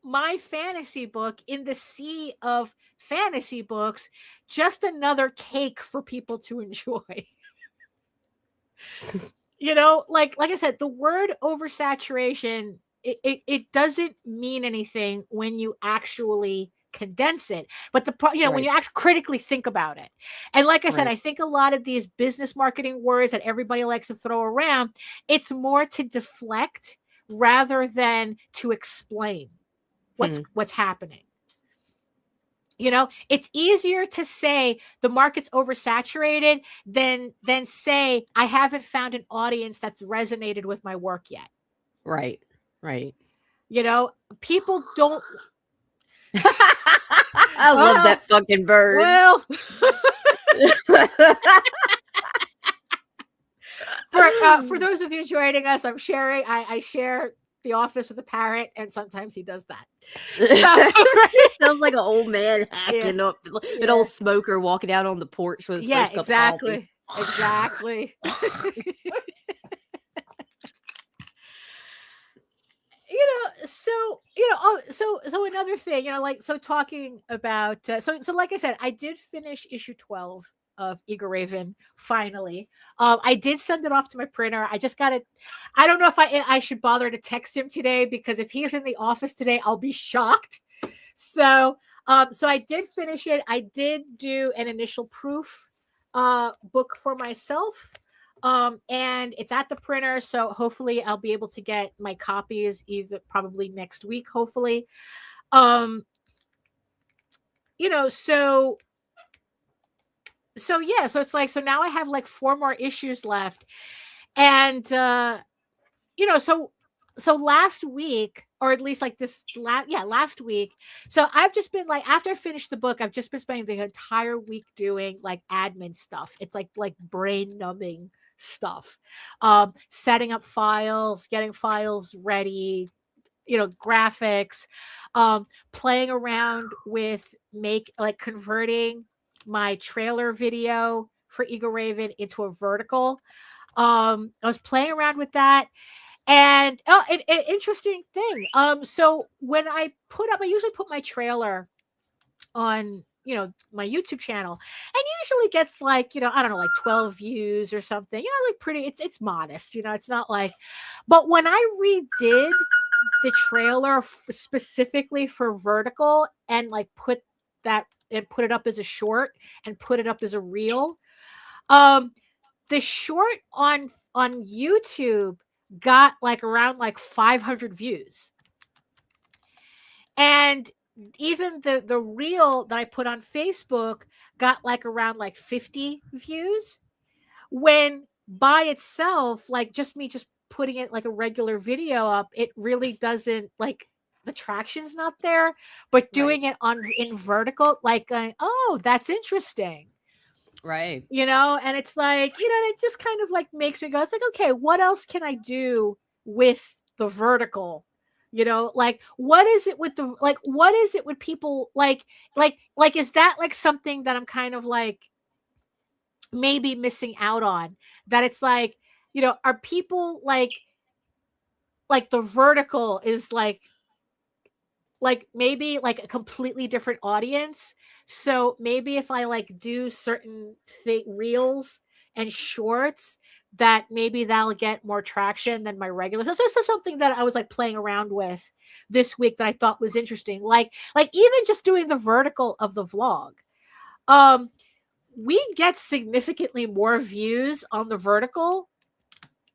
S2: my fantasy book in the sea of fantasy books just another cake for people to enjoy. Like I said, the word oversaturation, it doesn't mean anything when you actually condense it, but when you actually critically think about it. And like I said, I think a lot of these business marketing words that everybody likes to throw around, it's more to deflect rather than to explain what's happening. It's easier to say the market's oversaturated than say I haven't found an audience that's resonated with my work yet. Right. People don't.
S1: I love that fucking bird.
S2: Well, for those of you joining us, I'm sharing. I share the office with a parrot, and sometimes he does that.
S1: It sounds like an old man hacking up, an old smoker walking out on the porch with his first cup of coffee.
S2: Exactly. So another thing, talking about, so like I said, I did finish issue 12 of Egoraven finally. I did send it off to my printer. I just got it. I don't know if I should bother to text him today, because if he's in the office today, I'll be shocked. So I did finish it. I did do an initial proof book for myself. And it's at the printer, so hopefully I'll be able to get my copies probably next week, hopefully. So yeah, so it's like, so now I have like 4 more issues left. And so last week, or at least like last week. So I've just been like, after I finished the book, I've just been spending the entire week doing like admin stuff. It's like brain numbing stuff, setting up files, getting files ready, graphics, playing around with converting my trailer video for Egoraven into a vertical. I was playing around with that. And an interesting thing. So when I usually put my trailer on my YouTube channel, and usually gets like, I don't know, like 12 views or something, like pretty, it's modest, it's not like, but when I redid the trailer specifically for Vertical and like put it up as a short and put it up as a reel, the short on YouTube got like around like 500 views. And even the reel that I put on Facebook got like around like 50 views, when by itself, like just putting it like a regular video up, it really doesn't, like, the traction's not there, but doing it in Vertical, like, oh, that's interesting.
S1: Right.
S2: And it's like, it just kind of like makes me go, it's like, okay, what else can I do with the Vertical? Like, what is it with what is it with people like, is that like something that I'm kind of like maybe missing out on, that it's like, are people like the Vertical is like maybe like a completely different audience. So maybe if I like do certain reels and shorts, that maybe that'll get more traction than my regular. So this is something that I was like playing around with this week that I thought was interesting. Like even just doing the Vertical of the vlog. We get significantly more views on the Vertical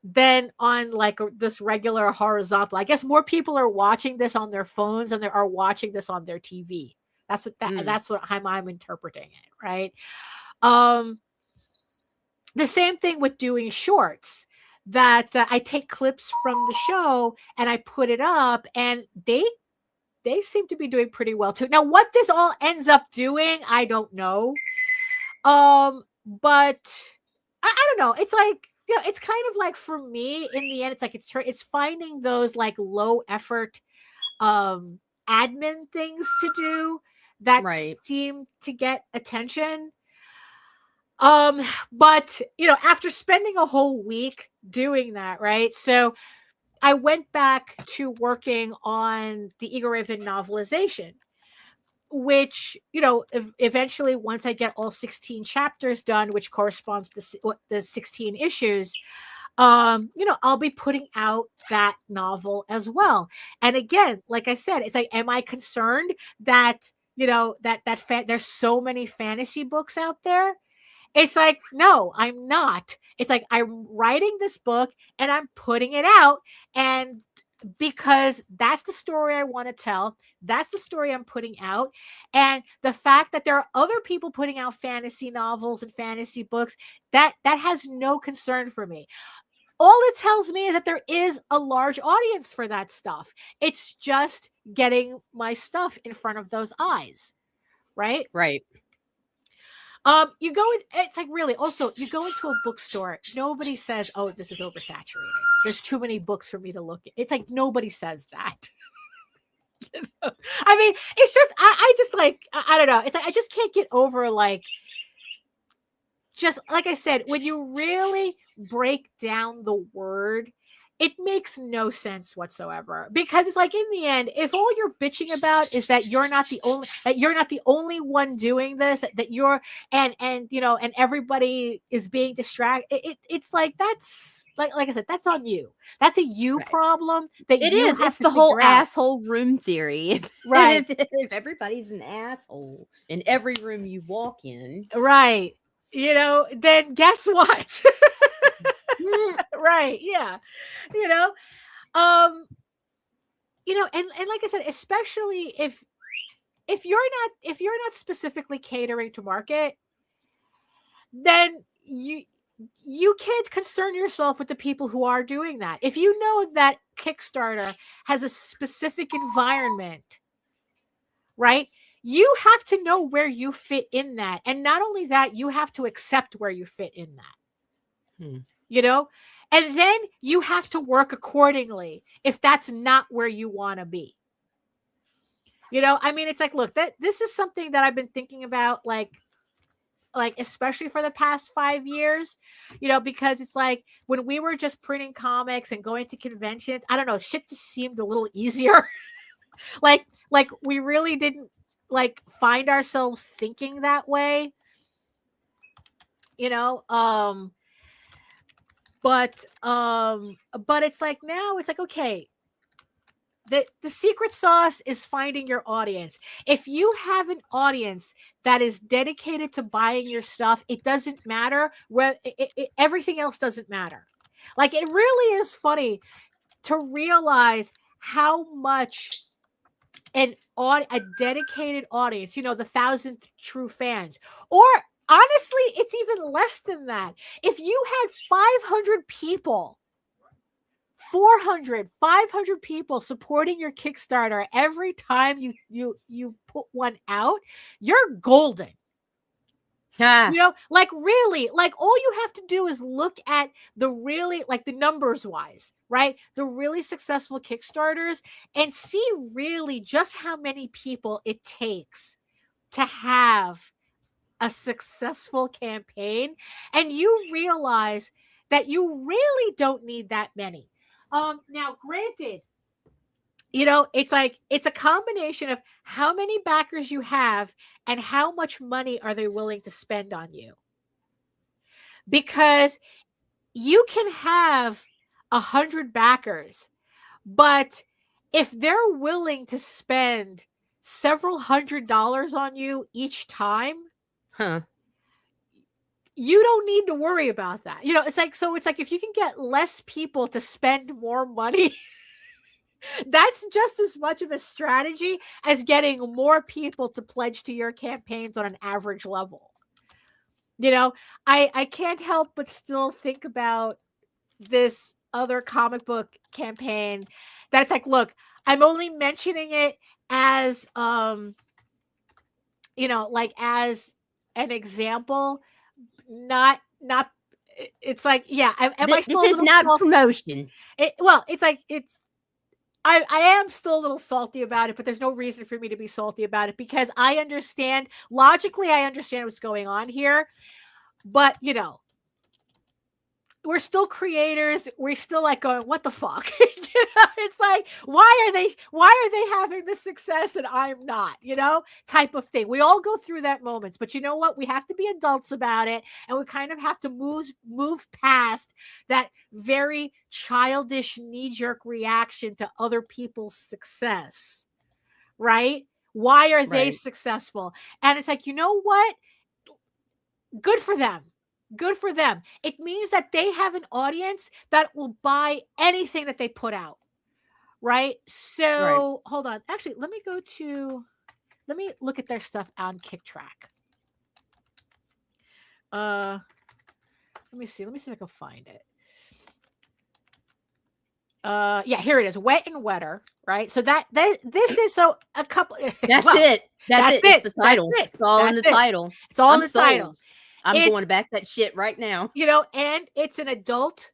S2: than on like this regular horizontal. I guess more people are watching this on their phones than they are watching this on their TV. That's what I'm interpreting it, right? The same thing with doing shorts, that I take clips from the show and I put it up, and they seem to be doing pretty well too. Now, what this all ends up doing, I don't know. But I don't know. It's like, it's kind of like, for me in the end, it's like it's finding those like low effort admin things to do that seem to get attention. But after spending a whole week doing that, right? So I went back to working on the Egoraven novelization, which, eventually, once I get all 16 chapters done, which corresponds to the 16 issues, I'll be putting out that novel as well. And again, like I said, it's like, am I concerned that, there's so many fantasy books out there? It's like, no, I'm not. It's like, I'm writing this book and I'm putting it out, and because that's the story I want to tell. That's the story I'm putting out. And the fact that there are other people putting out fantasy novels and fantasy books, that has no concern for me. All it tells me is that there is a large audience for that stuff. It's just getting my stuff in front of those eyes. Right?
S1: Right.
S2: It's like, really, also, you go into a bookstore, nobody says, oh, this is oversaturated, there's too many books for me to look at. It's like, nobody says that. I mean, it's just, I just like, I don't know. It's like, I just can't get over, like, just like I said, when you really break down the word, it makes no sense whatsoever, because it's like, in the end, if all you're bitching about is that you're not the only one doing this, that you're and everybody is being distracted, it's like, that's like I said, that's on you. That's a you problem. That
S1: it
S2: you
S1: is.
S2: Have
S1: it's
S2: to
S1: the whole
S2: figure out.
S1: asshole room theory,
S2: right?
S1: If everybody's an asshole in every room you walk in,
S2: right? Then guess what? Right. Yeah. And like I said, especially if you're not specifically catering to market, then you can't concern yourself with the people who are doing that. If you know that Kickstarter has a specific environment, right? You have to know where you fit in that. And not only that, you have to accept where you fit in that. And then you have to work accordingly if that's not where you want to be. I mean, it's like, look, this is something that I've been thinking about, like especially for the past 5 years, because it's like, when we were just printing comics and going to conventions, I don't know, shit just seemed a little easier. like we really didn't, like find ourselves thinking that way, but it's like now it's like, okay, the secret sauce is finding your audience. If you have an audience that is dedicated to buying your stuff, it doesn't matter where everything else doesn't matter. Like, it really is funny to realize how much a dedicated audience, the 1,000 true fans, or honestly, it's even less than that. If you had 500 people, 400, 500 people supporting your Kickstarter every time you put one out, you're golden. Like, really, like, all you have to do is look at the really, like, the numbers wise, right? The really successful Kickstarters, and see really just how many people it takes to have a successful campaign. And you realize that you really don't need that many. Now, granted, it's like, it's a combination of how many backers you have and how much money are they willing to spend on you. Because you can have 100 backers, but if they're willing to spend several $100s on you each time, you don't need to worry about that. It's like, so it's like, if you can get less people to spend more money, that's just as much of a strategy as getting more people to pledge to your campaigns on an average level. I can't help but still think about this other comic book campaign that's like, look, I'm only mentioning it as, like, as an example, not it's like, yeah,
S1: this is not promotion.
S2: It's like, I am still a little salty about it, but there's no reason for me to be salty about it, because I understand logically, I understand what's going on here, but we're still creators. We're still like going, what the fuck? It's like, why are they having this success and I'm not, type of thing. We all go through that moments, but you know what? We have to be adults about it. And we kind of have to move past that very childish knee-jerk reaction to other people's success, right? Why are they successful? And it's like, you know what? Good for them. Good for them. It means that they have an audience that will buy anything that they put out. Right? So, hold on. Actually, let me look at their stuff on KickTrack. Let me see if I can find it. Yeah, here it is. Wet and Wetter, right? So this is a couple.
S1: That's it. It's the title. It's all in the title.
S2: It's all in the title.
S1: I'm going back that shit right now.
S2: And it's an adult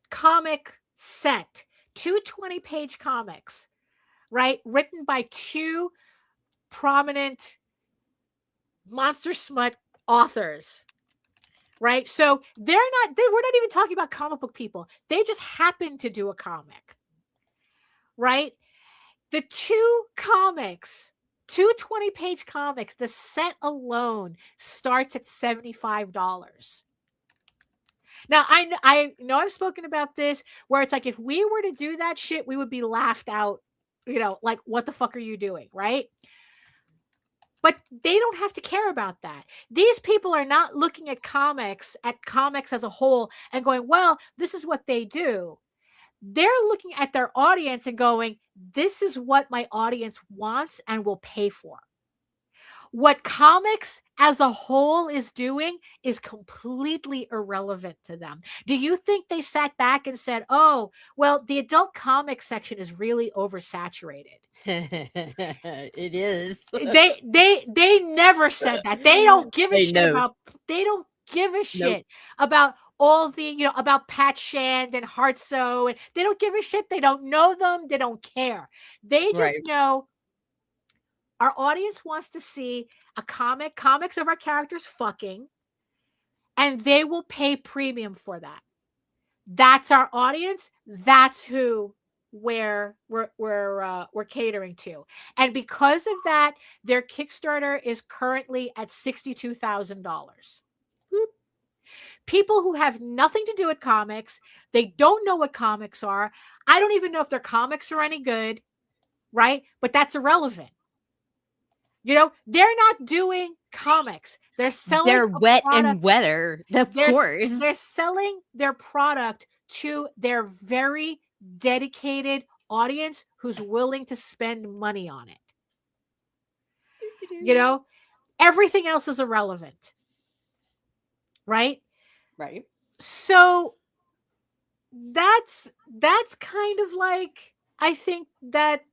S2: comic set. 2 20-page comics, right? Written by 2 prominent monster smut authors, right? So we're not even talking about comic book people. They just happen to do a comic, right? The 2 comics, 2 20-page comics, the set alone starts at $75. Now, I know I've spoken about this, where it's like, if we were to do that shit, we would be laughed out, like, what the fuck are you doing, right? But they don't have to care about that. These people are not looking at comics as a whole and going, well, this is what they do. They're looking at their audience and going, this is what my audience wants and will pay for. What comics as a whole is doing is completely irrelevant to them. Do you think they sat back and said, oh, well, the adult comic section is really oversaturated?
S1: It is.
S2: They never said that. They don't give a shit about, they don't give a shit about all the, about Pat Shand and Heartso, and they don't give a shit. They don't know them. They don't care. They just know our audience wants to see a comics of our characters fucking, and they will pay premium for that. That's our audience. That's who we're catering to. And because of that, their Kickstarter is currently at $62,000. People who have nothing to do with comics, they don't know what comics are. I don't even know if their comics are any good, right? But that's irrelevant. You know, they're not doing comics. They're selling.
S1: They're wet and wetter, of course.
S2: They're selling their product to their very dedicated audience who's willing to spend money on it. You know, everything else is irrelevant. Right?
S1: Right.
S2: So that's kind of like, I think that,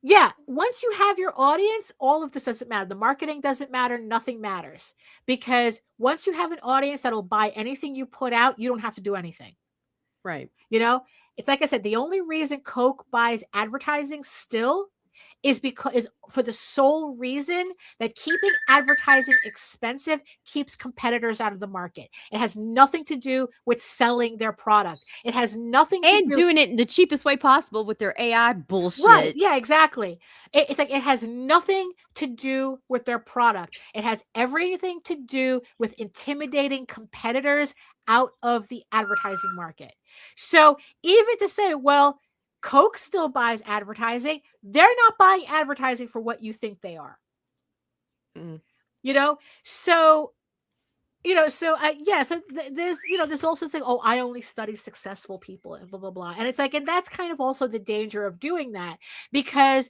S2: yeah, once you have your audience, all of this doesn't matter. The marketing doesn't matter. Nothing matters. Because once you have an audience that'll buy anything you put out, you don't have to do anything.
S1: Right.
S2: You know, it's like I said, the only reason Coke buys advertising still is for the sole reason that keeping advertising expensive keeps competitors out of the market. It has nothing to do with selling their product. It has nothing to do
S1: doing it in the cheapest way possible with their AI bullshit.
S2: Right. Yeah, exactly. It's like it has nothing to do with their product. It has everything to do with intimidating competitors out of the advertising market. So even to say, well, Coke still buys advertising, they're not buying advertising for what you think they are. You know, so there's there's also saying, oh, I only study successful people and blah blah blah, and it's like, and that's kind of also the danger of doing that, because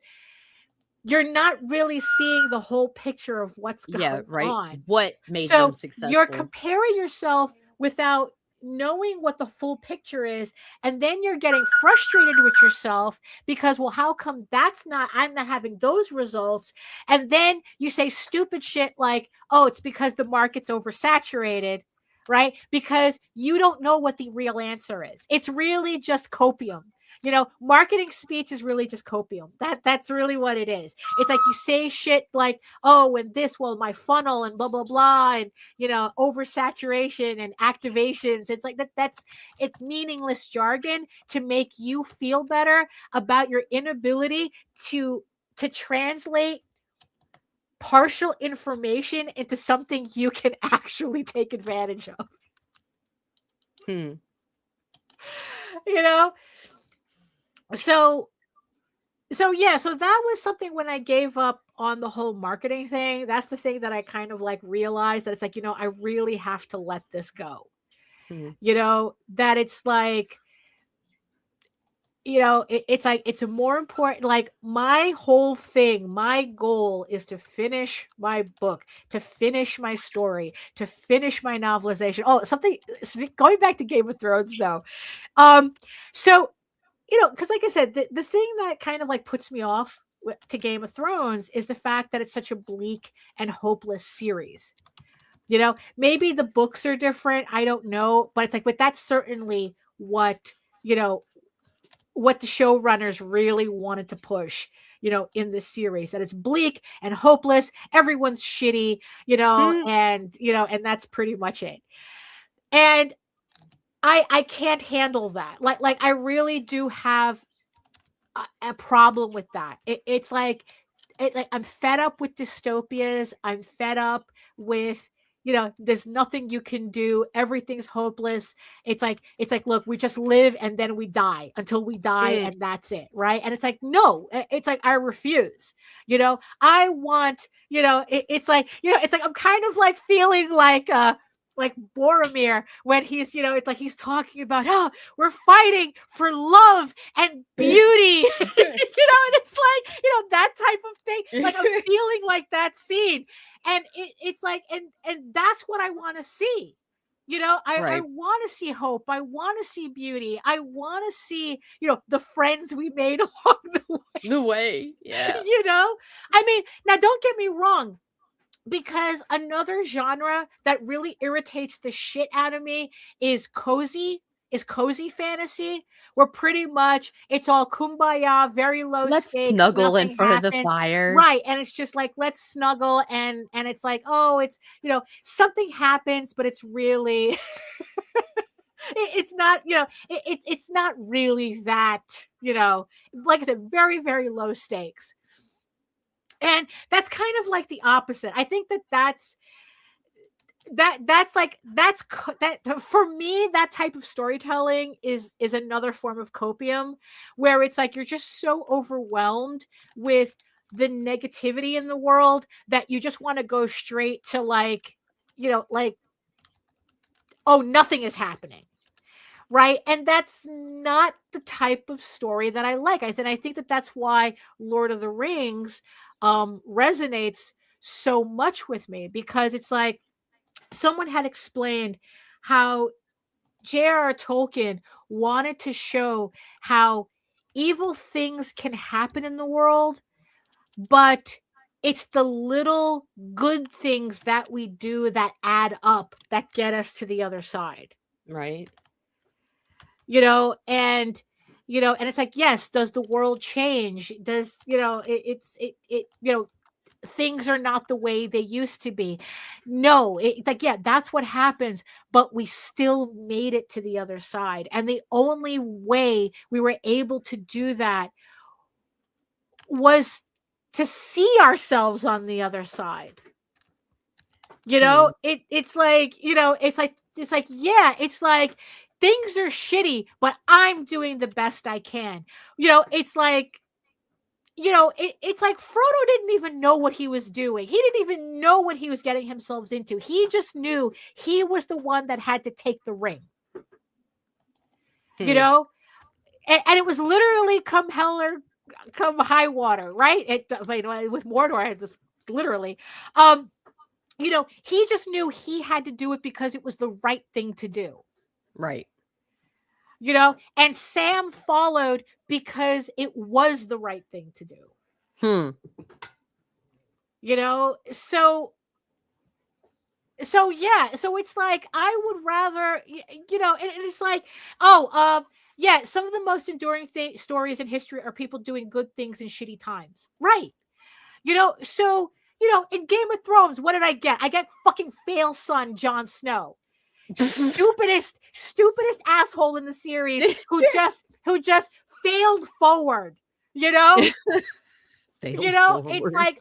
S2: you're not really seeing the whole picture of what's going on.
S1: What made them successful?
S2: You're comparing yourself without knowing what the full picture is, and then you're getting frustrated with yourself because, well, how come I'm not having those results? And then you say stupid shit like, oh, it's because the market's oversaturated, right? Because you don't know what the real answer is. It's really just copium. You know, marketing speech is really just copium. That's really what it is. It's like you say shit like, oh, and this, well, my funnel and blah, blah, blah, and, you know, oversaturation and activations. It's like it's meaningless jargon to make you feel better about your inability to translate partial information into something you can actually take advantage of. You know? So that was something when I gave up on the whole marketing thing. That's the thing that I kind of like realized, that it's like, you know, I really have to let this go. You know, that it's like, you know, it's like, it's a more important, like my whole thing, my goal is to finish my book, to finish my story, to finish my novelization. Oh, something going back to Game of Thrones though. So, you know, because like I said, the thing that kind of like puts me off to Game of Thrones is the fact that it's such a bleak and hopeless series. You know, maybe the books are different. I don't know. But it's like, but that's certainly what, you know, what the showrunners really wanted to push, you know, in this series, that it's bleak and hopeless. Everyone's shitty, you know, and, you know, and that's pretty much it. And I can't handle that. Like I really do have a problem with that. It's like I'm fed up with dystopias. I'm fed up with, you know, there's nothing you can do. Everything's hopeless. It's like, look, we just live and then we die until we die and that's it, right? And it's like, no, it's like, I refuse. You know, I want, you know, it's like, you know, it's like I'm kind of like feeling like Boromir when he's, you know, it's like he's talking about, oh, we're fighting for love and beauty, you know, and it's like, you know, that type of thing. Like I'm feeling like that scene, and it's like, and that's what I want to see. You know, I want to see hope. I want to see beauty. I want to see, you know, the friends we made along the way.
S1: Yeah.
S2: You know, I mean, now don't get me wrong. Because another genre that really irritates the shit out of me is cozy fantasy, where pretty much it's all kumbaya, very low
S1: let's
S2: stakes.
S1: Let's snuggle in front of the fire.
S2: Right. And it's just like, let's snuggle. And it's like, oh, it's, you know, something happens, but it's really, It's not, it's not really that, like I said, very, very low stakes. And that's kind of like the opposite. I think that's for me, that type of storytelling is another form of copium, where it's like you're just so overwhelmed with the negativity in the world that you just want to go straight to like, oh, nothing is happening. Right. And that's not the type of story that I like. I think that that's why Lord of the Rings resonates so much with me, because it's like someone had explained how J.R.R. Tolkien wanted to show how evil things can happen in the world, but it's the little good things that we do that add up that get us to the other side.
S1: Right.
S2: And it's like, yes, does the world change? Does, things are not the way they used to be. No, it's like, yeah, that's what happens, but we still made it to the other side. And the only way we were able to do that was to see ourselves on the other side. It's like, yeah, it's like things are shitty, but I'm doing the best I can. It's like, it's like Frodo didn't even know what he was doing. He didn't even know what he was getting himself into. He just knew he was the one that had to take the ring. And it was literally come hell or come high water, right? With Mordor, it's just literally, he just knew he had to do it because it was the right thing to do.
S1: Right.
S2: And Sam followed because it was the right thing to do. So yeah, so it's like, I would rather, and it's like, yeah, some of the most enduring stories in history are people doing good things in shitty times. Right. So, in Game of Thrones, what did I get? I get fucking fail son Jon Snow. stupidest asshole in the series who just failed forward. It's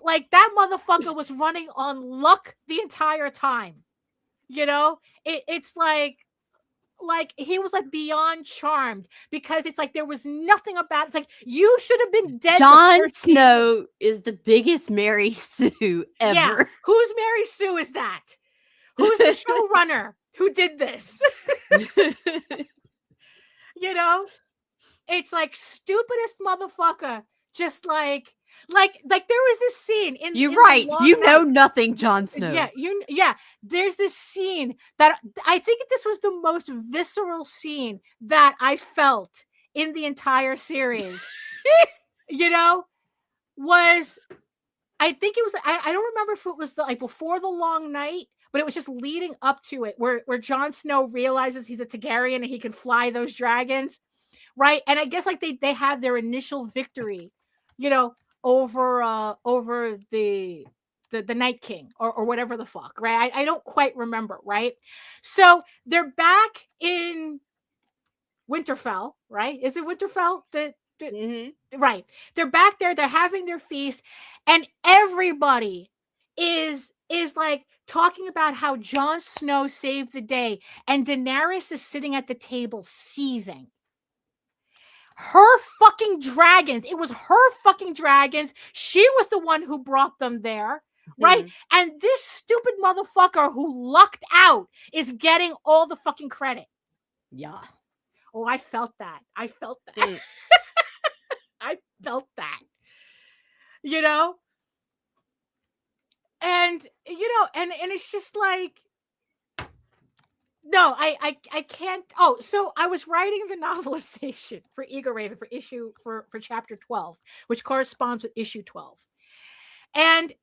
S2: like that motherfucker was running on luck the entire time. It's like he was like beyond charmed, because it's like there was nothing about it. It's like, you should have been dead.
S1: Jon Snow is the biggest Mary Sue ever.
S2: Yeah. Whose Mary Sue is that? Who's the showrunner who did this? It's like, stupidest motherfucker. Just like there was this scene in.
S1: You're right. You know nothing, Jon Snow.
S2: Yeah. There's this scene that I think this was the most visceral scene that I felt in the entire series. Was, I think it was, I don't remember if it was like before the long night, but it was just leading up to it, where Jon Snow realizes he's a Targaryen and he can fly those dragons, right? And I guess like they had their initial victory, over the Night King or whatever the fuck, right? I don't quite remember, right? So they're back in Winterfell, right? Is it Winterfell? Right. They're back there. They're having their feast, and everybody is like talking about how Jon Snow saved the day, and Daenerys is sitting at the table seething. Her fucking dragons. It was her fucking dragons. She was the one who brought them there, right? And this stupid motherfucker who lucked out is getting all the fucking credit.
S1: Yeah.
S2: Oh, I felt that. I felt that. I felt that. And and it's just like, no, I can't. Oh, so I was writing the novelization for Egoraven for chapter 12, which corresponds with issue 12. And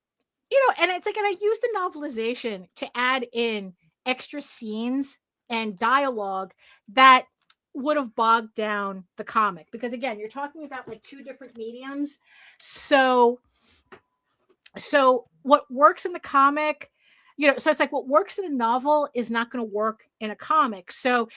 S2: and it's like, and I used the novelization to add in extra scenes and dialogue that would have bogged down the comic, because again, you're talking about like two different mediums. So what works in the comic, so it's like what works in a novel is not going to work in a comic. So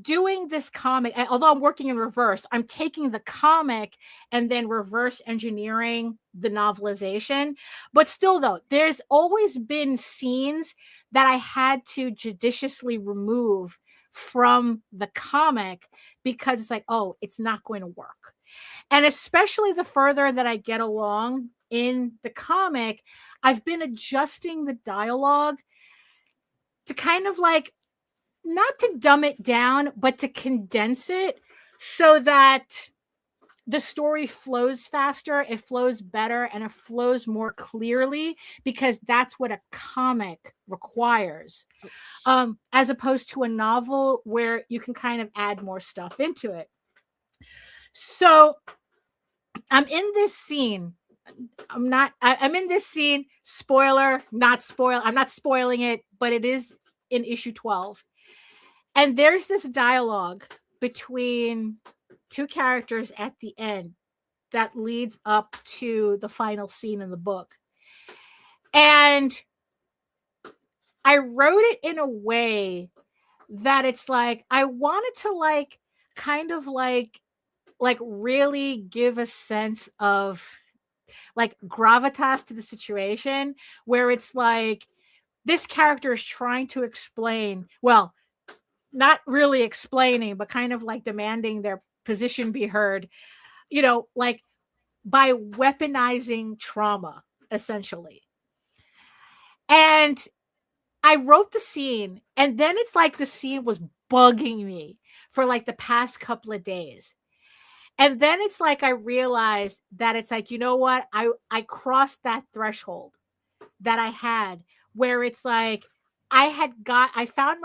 S2: doing this comic, although I'm working in reverse, I'm taking the comic and then reverse engineering the novelization. But still, though, there's always been scenes that I had to judiciously remove from the comic because it's like, oh, it's not going to work. And especially the further that I get along in the comic, I've been adjusting the dialogue to kind of like, not to dumb it down, but to condense it so that the story flows faster, it flows better, and it flows more clearly, because that's what a comic requires, as opposed to a novel where you can kind of add more stuff into it. So I'm in this scene. I'm in this scene. Spoiler, not spoil. I'm not spoiling it, but it is in issue 12. And there's this dialogue between two characters at the end that leads up to the final scene in the book. And I wrote it in a way that it's like, I wanted to like, kind of like really give a sense of like gravitas to the situation, where it's like, this character is trying to explain, well, not really explaining, but kind of like demanding their position be heard, you know, like by weaponizing trauma, essentially. And I wrote the scene, and then it's like the scene was bugging me for like the past couple of days. And then it's like I realized that it's like, you know what? I crossed that threshold that I had, where it's like, I found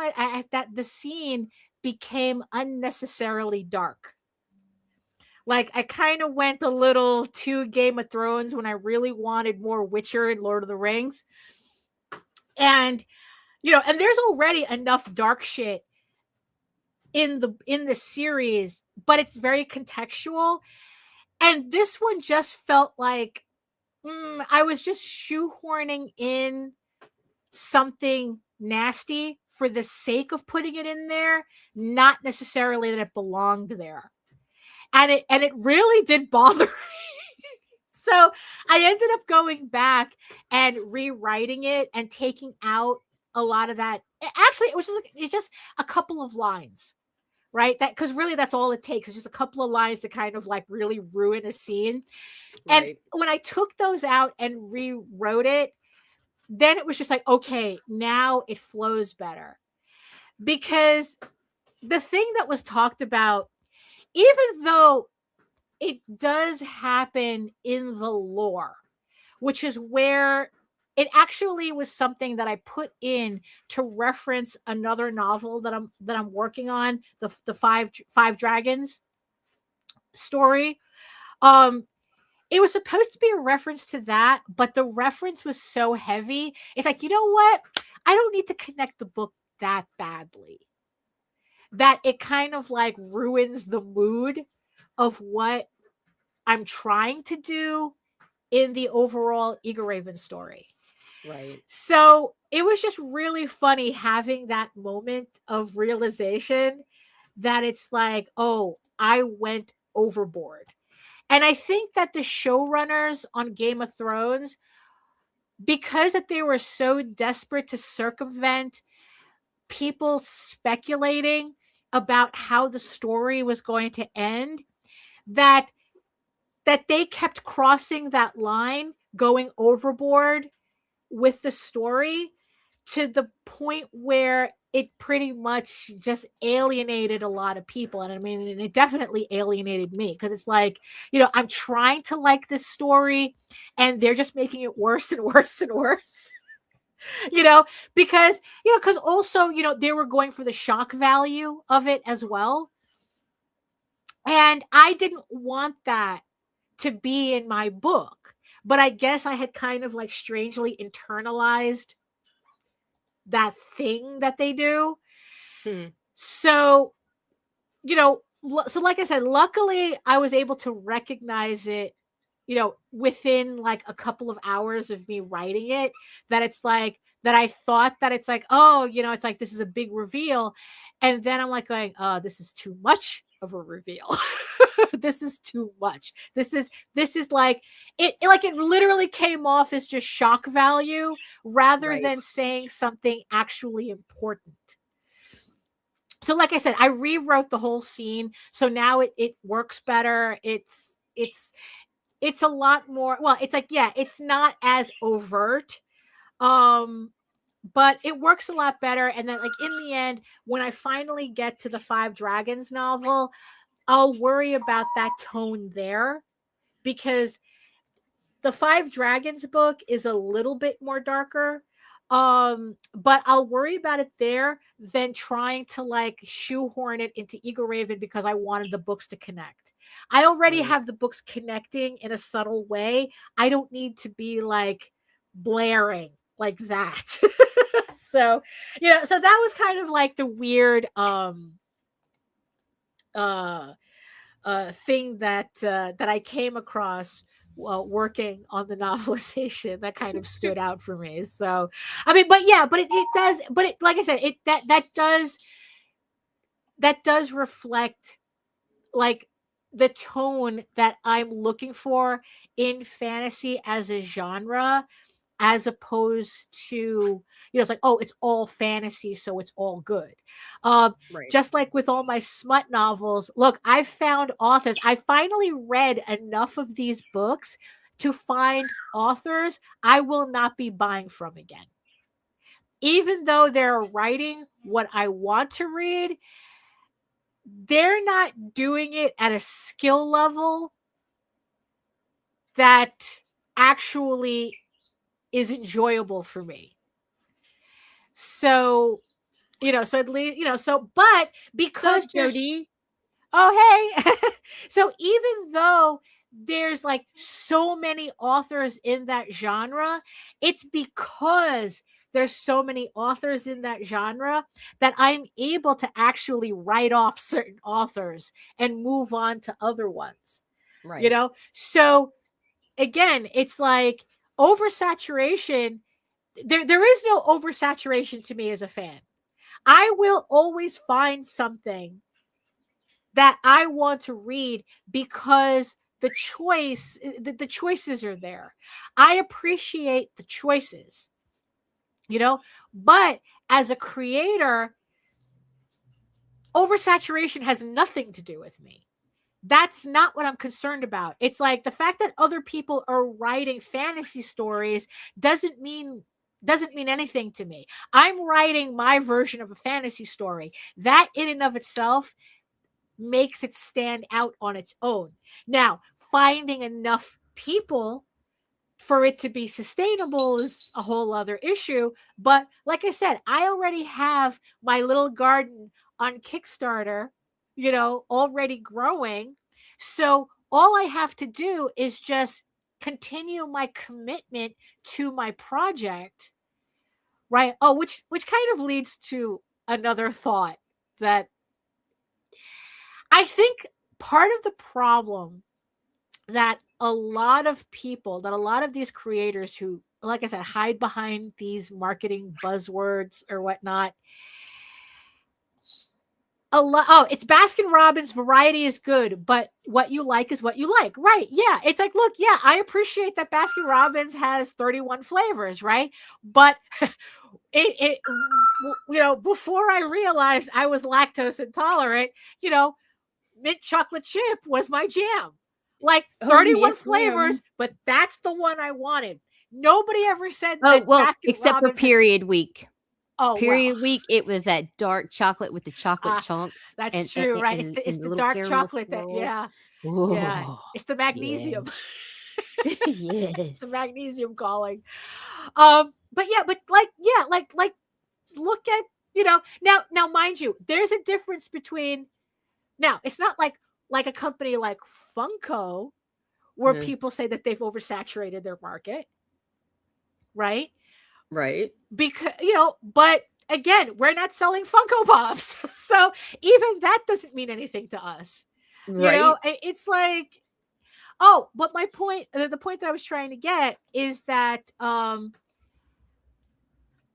S2: that the scene became unnecessarily dark. Like, I kind of went a little too Game of Thrones when I really wanted more Witcher and Lord of the Rings. And, you know, and there's already enough dark shit in the series, but it's very contextual. And this one just felt like I was just shoehorning in something nasty for the sake of putting it in there, not necessarily that it belonged there. And it really did bother me. So I ended up going back and rewriting it and taking out a lot of that. Actually, it's just a couple of lines, right? That, because really that's all it takes. It's just a couple of lines to kind of like really ruin a scene. Right. And when I took those out and rewrote it, then it was just like, okay, now it flows better. Because the thing that was talked about, even though it does happen in the lore, which is where it actually was something that I put in to reference another novel that I'm working on, the five dragons story. It was supposed to be a reference to that, but the reference was so heavy. It's like, you know what? I don't need to connect the book that badly, that it kind of like ruins the mood of what I'm trying to do in the overall Egoraven story.
S1: Right.
S2: So it was just really funny having that moment of realization that it's like, oh, I went overboard. And I think that the showrunners on Game of Thrones, because that they were so desperate to circumvent people speculating about how the story was going to end, that they kept crossing that line, going overboard with the story to the point where it pretty much just alienated a lot of people. And I mean, it definitely alienated me, because it's like, you know, I'm trying to like this story and they're just making it worse and worse and worse. You know, because also, you know, they were going for the shock value of it as well. And I didn't want that to be in my book, but I guess I had kind of like strangely internalized that thing that they do. So, you know, so like I said, luckily I was able to recognize it, you know, within like a couple of hours of me writing it, that it's like, that I thought that it's like, oh, it's like this is a big reveal. And then I'm like going, oh, this is too much of a reveal. This is too much. This is like it literally came off as just shock value rather than saying something actually important. So like I said, I rewrote the whole scene. So now it works better. It's a lot more, well, it's like, yeah, it's not as overt. But it works a lot better. And then like in the end, when I finally get to the 5 Dragons novel, I'll worry about that tone there, because the 5 Dragons book is a little bit more darker. But I'll worry about it there than trying to like shoehorn it into Egoraven because I wanted the books to connect. I already have the books connecting in a subtle way. I don't need to be like blaring like that. So, so that was kind of like the weird thing that I came across while working on the novelization that kind of stood out for me. So, I mean, but it does, but it, like I said, that does reflect like the tone that I'm looking for in fantasy as a genre, as opposed to, it's like, oh, it's all fantasy, so it's all good. Just like with all my smut novels, look, I found authors. I finally read enough of these books to find authors I will not be buying from again. Even though they're writing what I want to read, they're not doing it at a skill level that actually is enjoyable for me. So, so at least, but because
S1: Jody.
S2: Oh, hey. So even though there's like so many authors in that genre, it's because there's so many authors in that genre that I'm able to actually write off certain authors and move on to other ones. Right. So again, it's like oversaturation. There is no oversaturation to me as a fan. I will always find something that I want to read because the choices are there. I appreciate the choices, but as a creator, oversaturation has nothing to do with me. That's not what I'm concerned about. It's like the fact that other people are writing fantasy stories doesn't mean anything to me. I'm writing my version of a fantasy story. That in and of itself makes it stand out on its own. Now, finding enough people for it to be sustainable is a whole other issue. But like I said, I already have my little garden on Kickstarter, already growing. So all I have to do is just continue my commitment to my project, right? Oh, which kind of leads to another thought that I think part of the problem that a lot of these creators who, like I said, hide behind these marketing buzzwords or whatnot, it's Baskin Robbins, variety is good, but what you like is what you like. Right. Yeah. It's like, look, yeah, I appreciate that Baskin Robbins has 31 flavors, right? But before I realized I was lactose intolerant, mint chocolate chip was my jam. Like 31 flavors, but that's the one I wanted. Nobody ever said that.
S1: Well,
S2: Baskin
S1: except
S2: Robbins
S1: for period week.
S2: Oh,
S1: period week, it was that dark chocolate with the chocolate chunks.
S2: That's true, right? It's the dark chocolate that, yeah. It's the magnesium.
S1: Yeah. Yes.
S2: It's the magnesium calling. But look at, now mind you, there's a difference between, now it's not like a company like Funko where people say that they've oversaturated their market. Right?
S1: Right.
S2: Because, but again, we're not selling Funko Pops. So even that doesn't mean anything to us. Right. It's like, but my point, the point that I was trying to get is that a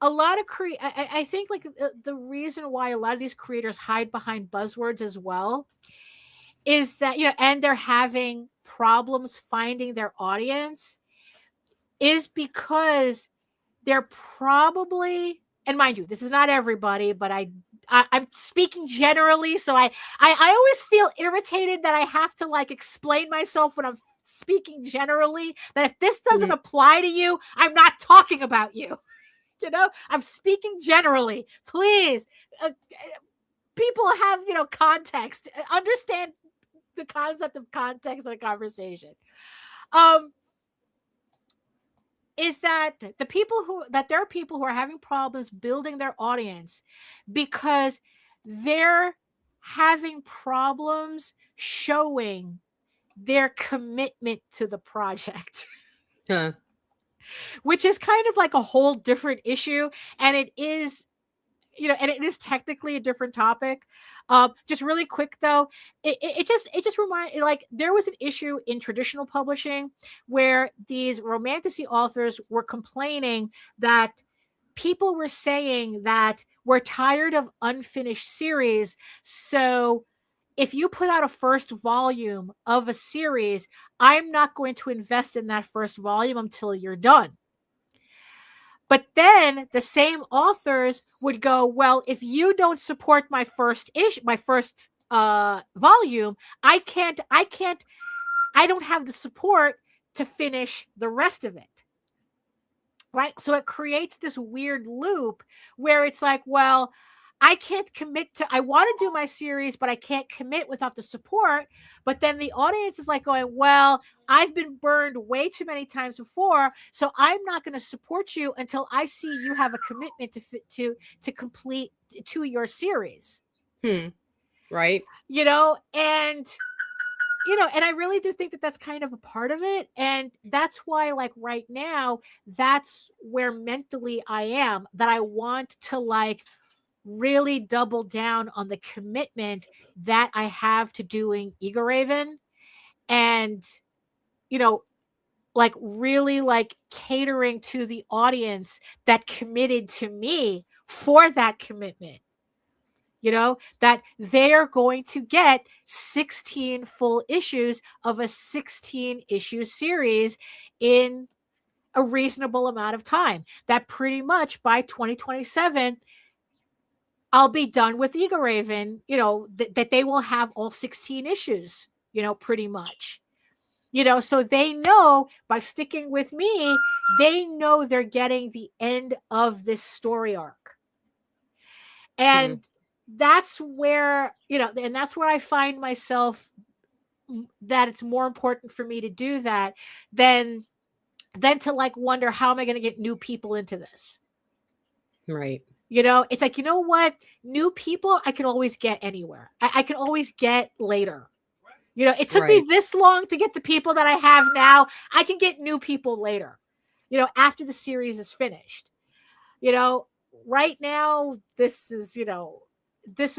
S2: a lot of I think like the reason why a lot of these creators hide behind buzzwords as well is that, and they're having problems finding their audience is because they're probably, and mind you, this is not everybody, but I'm speaking generally. So I always feel irritated that I have to like explain myself when I'm speaking generally, that if this doesn't apply to you, I'm not talking about you. I'm speaking generally. Please, people have, context, understand the concept of context in a conversation. Is that there are people who are having problems building their audience because they're having problems showing their commitment to the project.
S1: Huh.
S2: Which is kind of like a whole different issue. And it is, and it is technically a different topic. Just really quick though, it just reminded, like, there was an issue in traditional publishing where these romantasy authors were complaining that people were saying that we're tired of unfinished series. So if you put out a first volume of a series, I'm not going to invest in that first volume until you're done. But then the same authors would go, well, if you don't support my first volume, I don't have the support to finish the rest of it. Right? So it creates this weird loop where it's like, well, I can't commit I want to do my series, but I can't commit without the support. But then the audience is like going, well, I've been burned way too many times before, so I'm not going to support you until I see you have a commitment to complete to your series.
S1: Right.
S2: And I really do think that that's kind of a part of it. And that's why, like, right now, that's where mentally I am, that I want to, like, really double down on the commitment that I have to doing Egoraven and, like, really, like, catering to the audience that committed to me for that commitment. That they're going to get 16 full issues of a 16-issue series in a reasonable amount of time. That pretty much by 2027, I'll be done with Egoraven, that they will have all 16 issues, pretty much. So they know by sticking with me, they know they're getting the end of this story arc. And that's where, and that's where I find myself, that it's more important for me to do that than to, like, wonder, how am I going to get new people into this?
S1: Right.
S2: It's like, you know what? New people I can always get anywhere. I can always get later. It took me this long to get the people that I have now. I can get new people later, after the series is finished. Right now, this is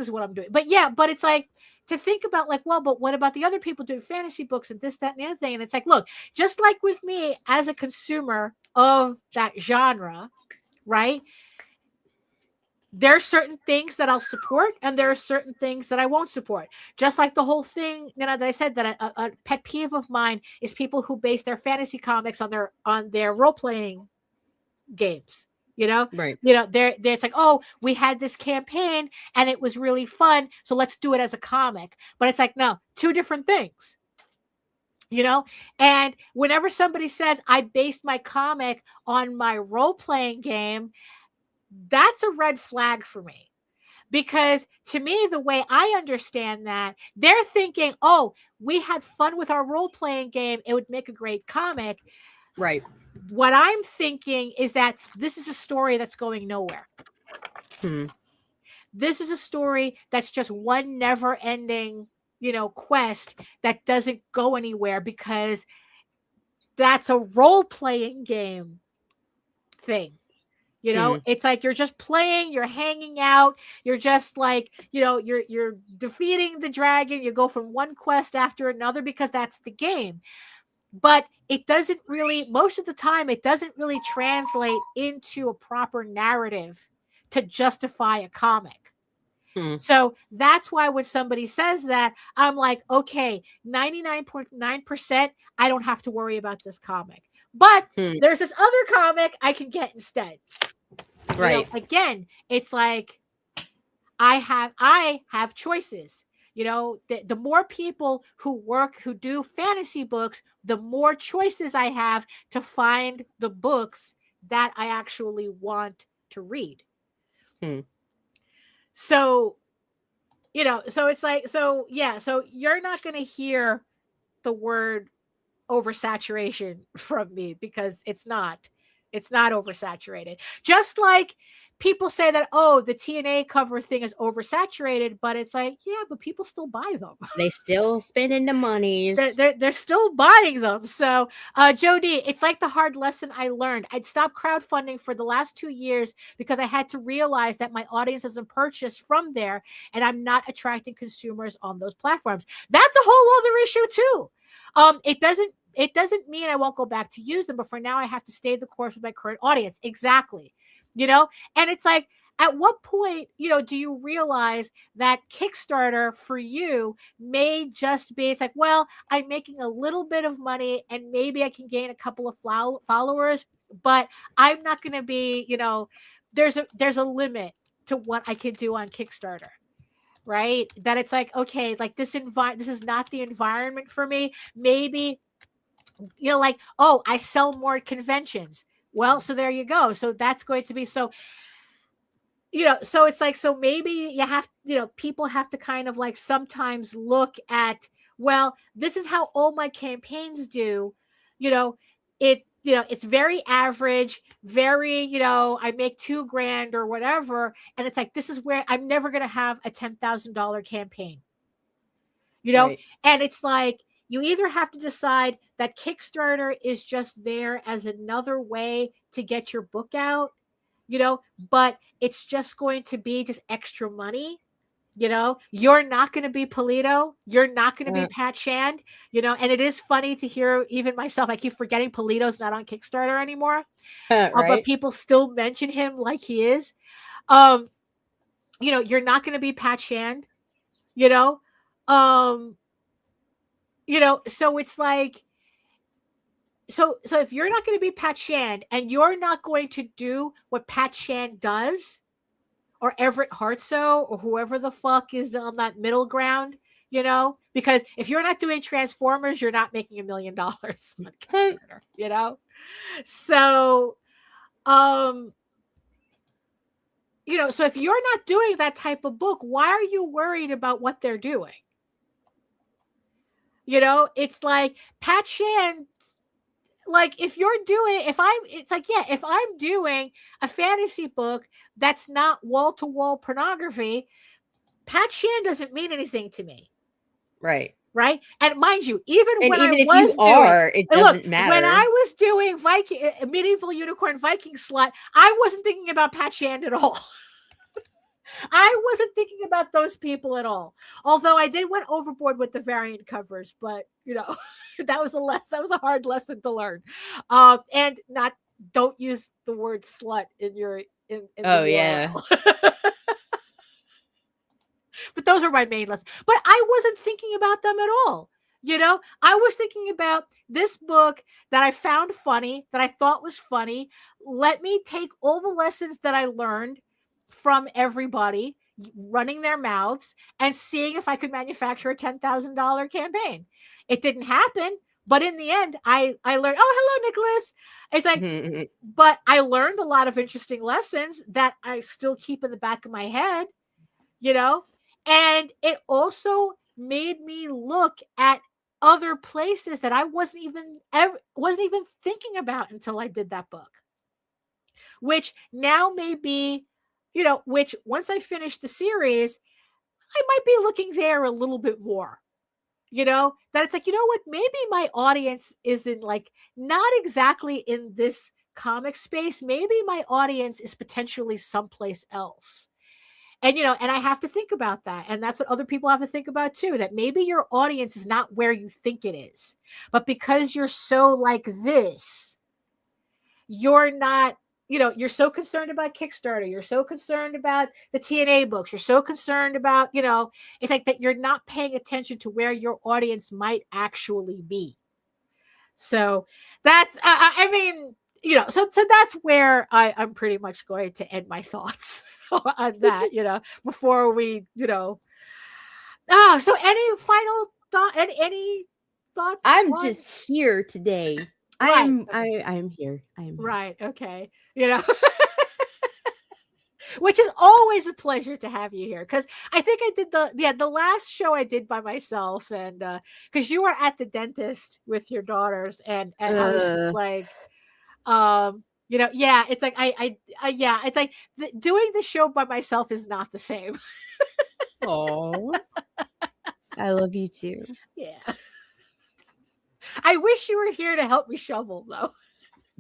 S2: what I'm doing. But it's like, to think about, like, well, but what about the other people doing fantasy books and this, that, and the other thing? And it's like, look, just like with me as a consumer of that genre, right? There are certain things that I'll support, and there are certain things that I won't support. Just like the whole thing that I said, that a pet peeve of mine is people who base their fantasy comics on their role-playing games.
S1: Right.
S2: It's like, oh, we had this campaign and it was really fun, so let's do it as a comic. But it's like, no, two different things. And whenever somebody says I based my comic on my role-playing game, that's a red flag for me. Because to me, the way I understand that, they're thinking, oh, we had fun with our role-playing game, it would make a great comic.
S1: Right.
S2: What I'm thinking is that this is a story that's going nowhere. This is a story that's just one never-ending, quest that doesn't go anywhere, because that's a role-playing game thing. It's like you're just playing, you're hanging out, you're just like, you're defeating the dragon, you go from one quest after another because that's the game. but it doesn't really, most of the time, it doesn't really translate into a proper narrative to justify a comic. So that's why when somebody says that, I'm like, okay, 99.9%, I don't have to worry about this comic. But there's this other comic I can get instead.
S1: Right.
S2: You know, again, it's like I have choices. You know, the more people who do fantasy books, the more choices I have to find the books that I actually want to read. So, you know, so it's like, so yeah, so you're not going to hear the word oversaturation from me because it's not oversaturated. Just like people say that, oh, the TNA cover thing is oversaturated, but it's like, yeah, but people still buy them.
S1: They still spending the monies.
S2: They're still buying them. So, Jody, it's like the hard lesson I learned. I'd stopped crowdfunding for the last 2 years because I had to realize that my audience doesn't purchase from there, and I'm not attracting consumers on those platforms. That's a whole other issue too. It doesn't mean I won't go back to use them, but for now I have to stay the course with my current audience. Exactly. You know, and it's like, at what point, you know, do you realize that Kickstarter for you may just be, it's like, well, I'm making a little bit of money and maybe I can gain a couple of followers, but I'm not going to be, you know, there's a limit to what I can do on Kickstarter. Right? That it's like, okay, like this is not the environment for me. Maybe, you know, like, oh, I sell more at conventions. Well, so there you go. So that's going to be, so, you know, so it's like, so maybe you have, you know, people have to kind of like sometimes look at, well, this is how all my campaigns do, you know, it's very average, very, you know, I make $2,000 or whatever. And it's like, this is where I'm never going to have a $10,000 campaign, you know? Right. And it's like, you either have to decide that Kickstarter is just there as another way to get your book out, you know, but it's just going to be just extra money. You know, you're not going to be Polito. You're not going to be Pat Shand, you know, and it is funny to hear even myself. I keep forgetting Polito's not on Kickstarter anymore, right? But people still mention him like he is. You know, you're not going to be Pat Shand, you know, so it's like, so if you're not going to be Pat Shand and you're not going to do what Pat Shand does, or Everett Hartsoe, or whoever the fuck is on that middle ground, you know, because if you're not doing Transformers, you're not making $1 million on Kickstarter, you know? So, you know, so if you're not doing that type of book, why are you worried about what they're doing? You know, it's like Pat Shand, like if I'm doing a fantasy book that's not wall-to-wall pornography, Pat Shand doesn't mean anything to me. Right. And mind you, it doesn't matter. When I was doing Medieval Unicorn Viking Slut, I wasn't thinking about Pat Shand at all. I wasn't thinking about those people at all. Although I did went overboard with the variant covers, but you know, that was a hard lesson to learn. And don't use the word slut in your in the
S1: yeah.
S2: But those are my main lessons. But I wasn't thinking about them at all. You know, I was thinking about this book that I found funny, that I thought was funny. Let me take all the lessons that I learned from everybody running their mouths and seeing if I could manufacture a $10,000 campaign. It didn't happen, but in the end, I learned, oh, hello, Nicholas. It's like, but I learned a lot of interesting lessons that I still keep in the back of my head, you know, and it also made me look at other places that I wasn't even thinking about until I did that book, which now may be, you know, which once I finish the series, I might be looking there a little bit more, you know, that it's like, you know what, maybe my audience isn't like, not exactly in this comic space. Maybe my audience is potentially someplace else. And, and I have to think about that. And that's what other people have to think about too, that maybe your audience is not where you think it is. But because you're so like this, you're not, you're so concerned about Kickstarter. You're so concerned about the TNA books. You're so concerned about, it's like that you're not paying attention to where your audience might actually be. So that's, so that's where I'm pretty much going to end my thoughts on that, before we, Oh, so any final thought and any thoughts?
S1: I'm just here today.
S2: Right.
S1: I'm here.
S2: Right. Okay. Which is always a pleasure to have you here, because I think I did the last show I did by myself, and because you were at the dentist with your daughters, and I was just like, it's like it's like doing the show by myself is not the same.
S1: Oh, I love you too.
S2: Yeah. I wish you were here to help me shovel, though.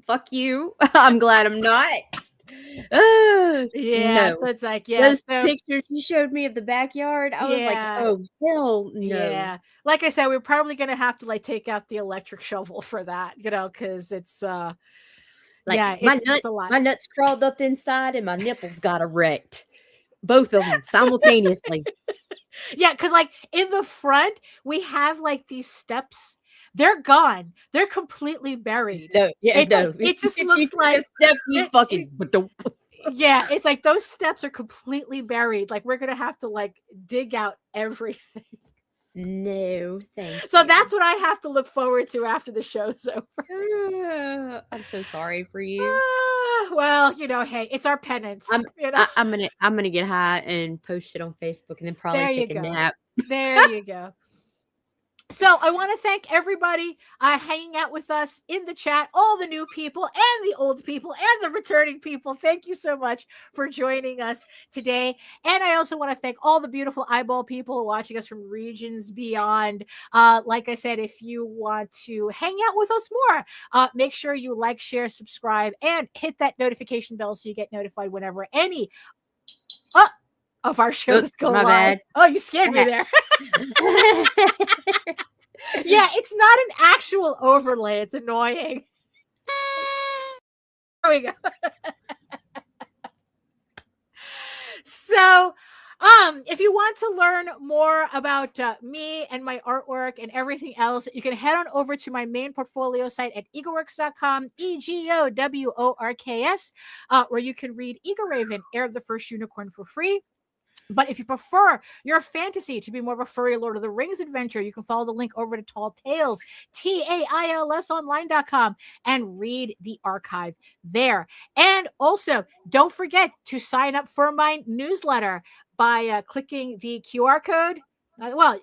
S1: Fuck you. I'm glad I'm not.
S2: Yeah,
S1: no.
S2: So it's like,
S1: those pictures you showed me of the backyard, I was like, oh hell no.
S2: Yeah, like I said, we're probably gonna have to take out the electric shovel for that, because it's it's a lot.
S1: My nuts crawled up inside and my nipples got erect, both of them simultaneously.
S2: Yeah, because in the front we have these steps. They're gone. They're completely buried.
S1: No,
S2: it just looks like
S1: step you fucking.
S2: Yeah, it's like those steps are completely buried. We're gonna have to dig out everything.
S1: No, thanks.
S2: So that's what I have to look forward to after the show's over.
S1: I'm so sorry for you.
S2: Well, hey, it's our penance.
S1: I'm gonna get high and post it on Facebook, and then probably take a nap.
S2: There you go. So I want to thank everybody hanging out with us in the chat, all the new people and the old people and the returning people. Thank you so much for joining us today. And I also want to thank all the beautiful eyeball people watching us from regions beyond. Like I said, if you want to hang out with us more, make sure you like, share, subscribe, and hit that notification bell so you get notified whenever any of our shows go live.
S1: Bad.
S2: Oh, you scared me there. Yeah, it's not an actual overlay. It's annoying. There we go. So, if you want to learn more about me and my artwork and everything else, you can head on over to my main portfolio site at egoworks.com, EGOWORKS, where you can read Egoraven, Heir of the First Unicorn, for free. But if you prefer your fantasy to be more of a furry Lord of the Rings adventure, you can follow the link over to Tall Tales, TAILSonline.com, and read the archive there. And also, don't forget to sign up for my newsletter by clicking the QR code.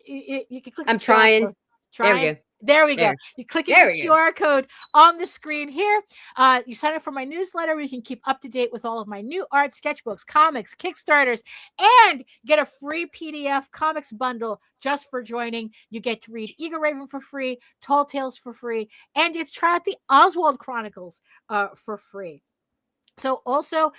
S2: You can click.
S1: I'm trying. There we go.
S2: There we go. You click the QR code on the screen here. You sign up for my newsletter where you can keep up to date with all of my new art, sketchbooks, comics, Kickstarters, and get a free PDF comics bundle just for joining. You get to read Egoraven for free, Tall Tales for free, and you get to try out the Oswald Chronicles for free. So also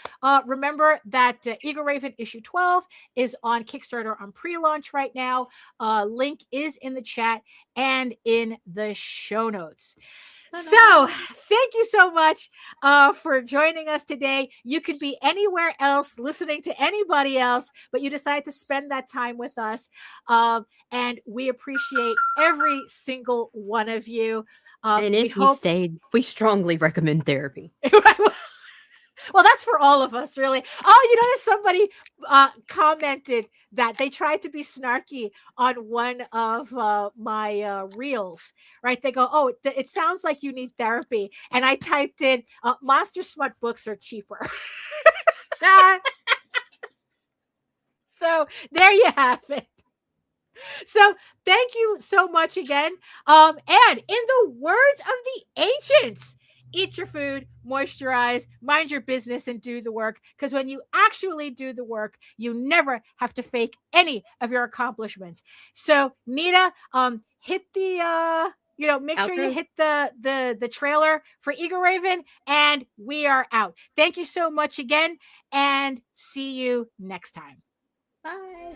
S2: remember that Egoraven issue 12 is on Kickstarter on pre-launch right now. Link is in the chat and in the show notes. So thank you so much for joining us today. You could be anywhere else listening to anybody else, but you decided to spend that time with us. And we appreciate every single one of you.
S1: And if you stayed, we strongly recommend therapy.
S2: Well, that's for all of us, really. Oh, somebody commented that they tried to be snarky on one of my reels, right? They go, oh, it sounds like you need therapy. And I typed in, Monster Smut books are cheaper. So there you have it. So thank you so much again. And in the words of the ancients, eat your food, moisturize, mind your business, and do the work. Because when you actually do the work, you never have to fake any of your accomplishments. So, Nita, hit the make sure you hit the trailer for Egoraven, and we are out. Thank you so much again, and see you next time.
S1: Bye.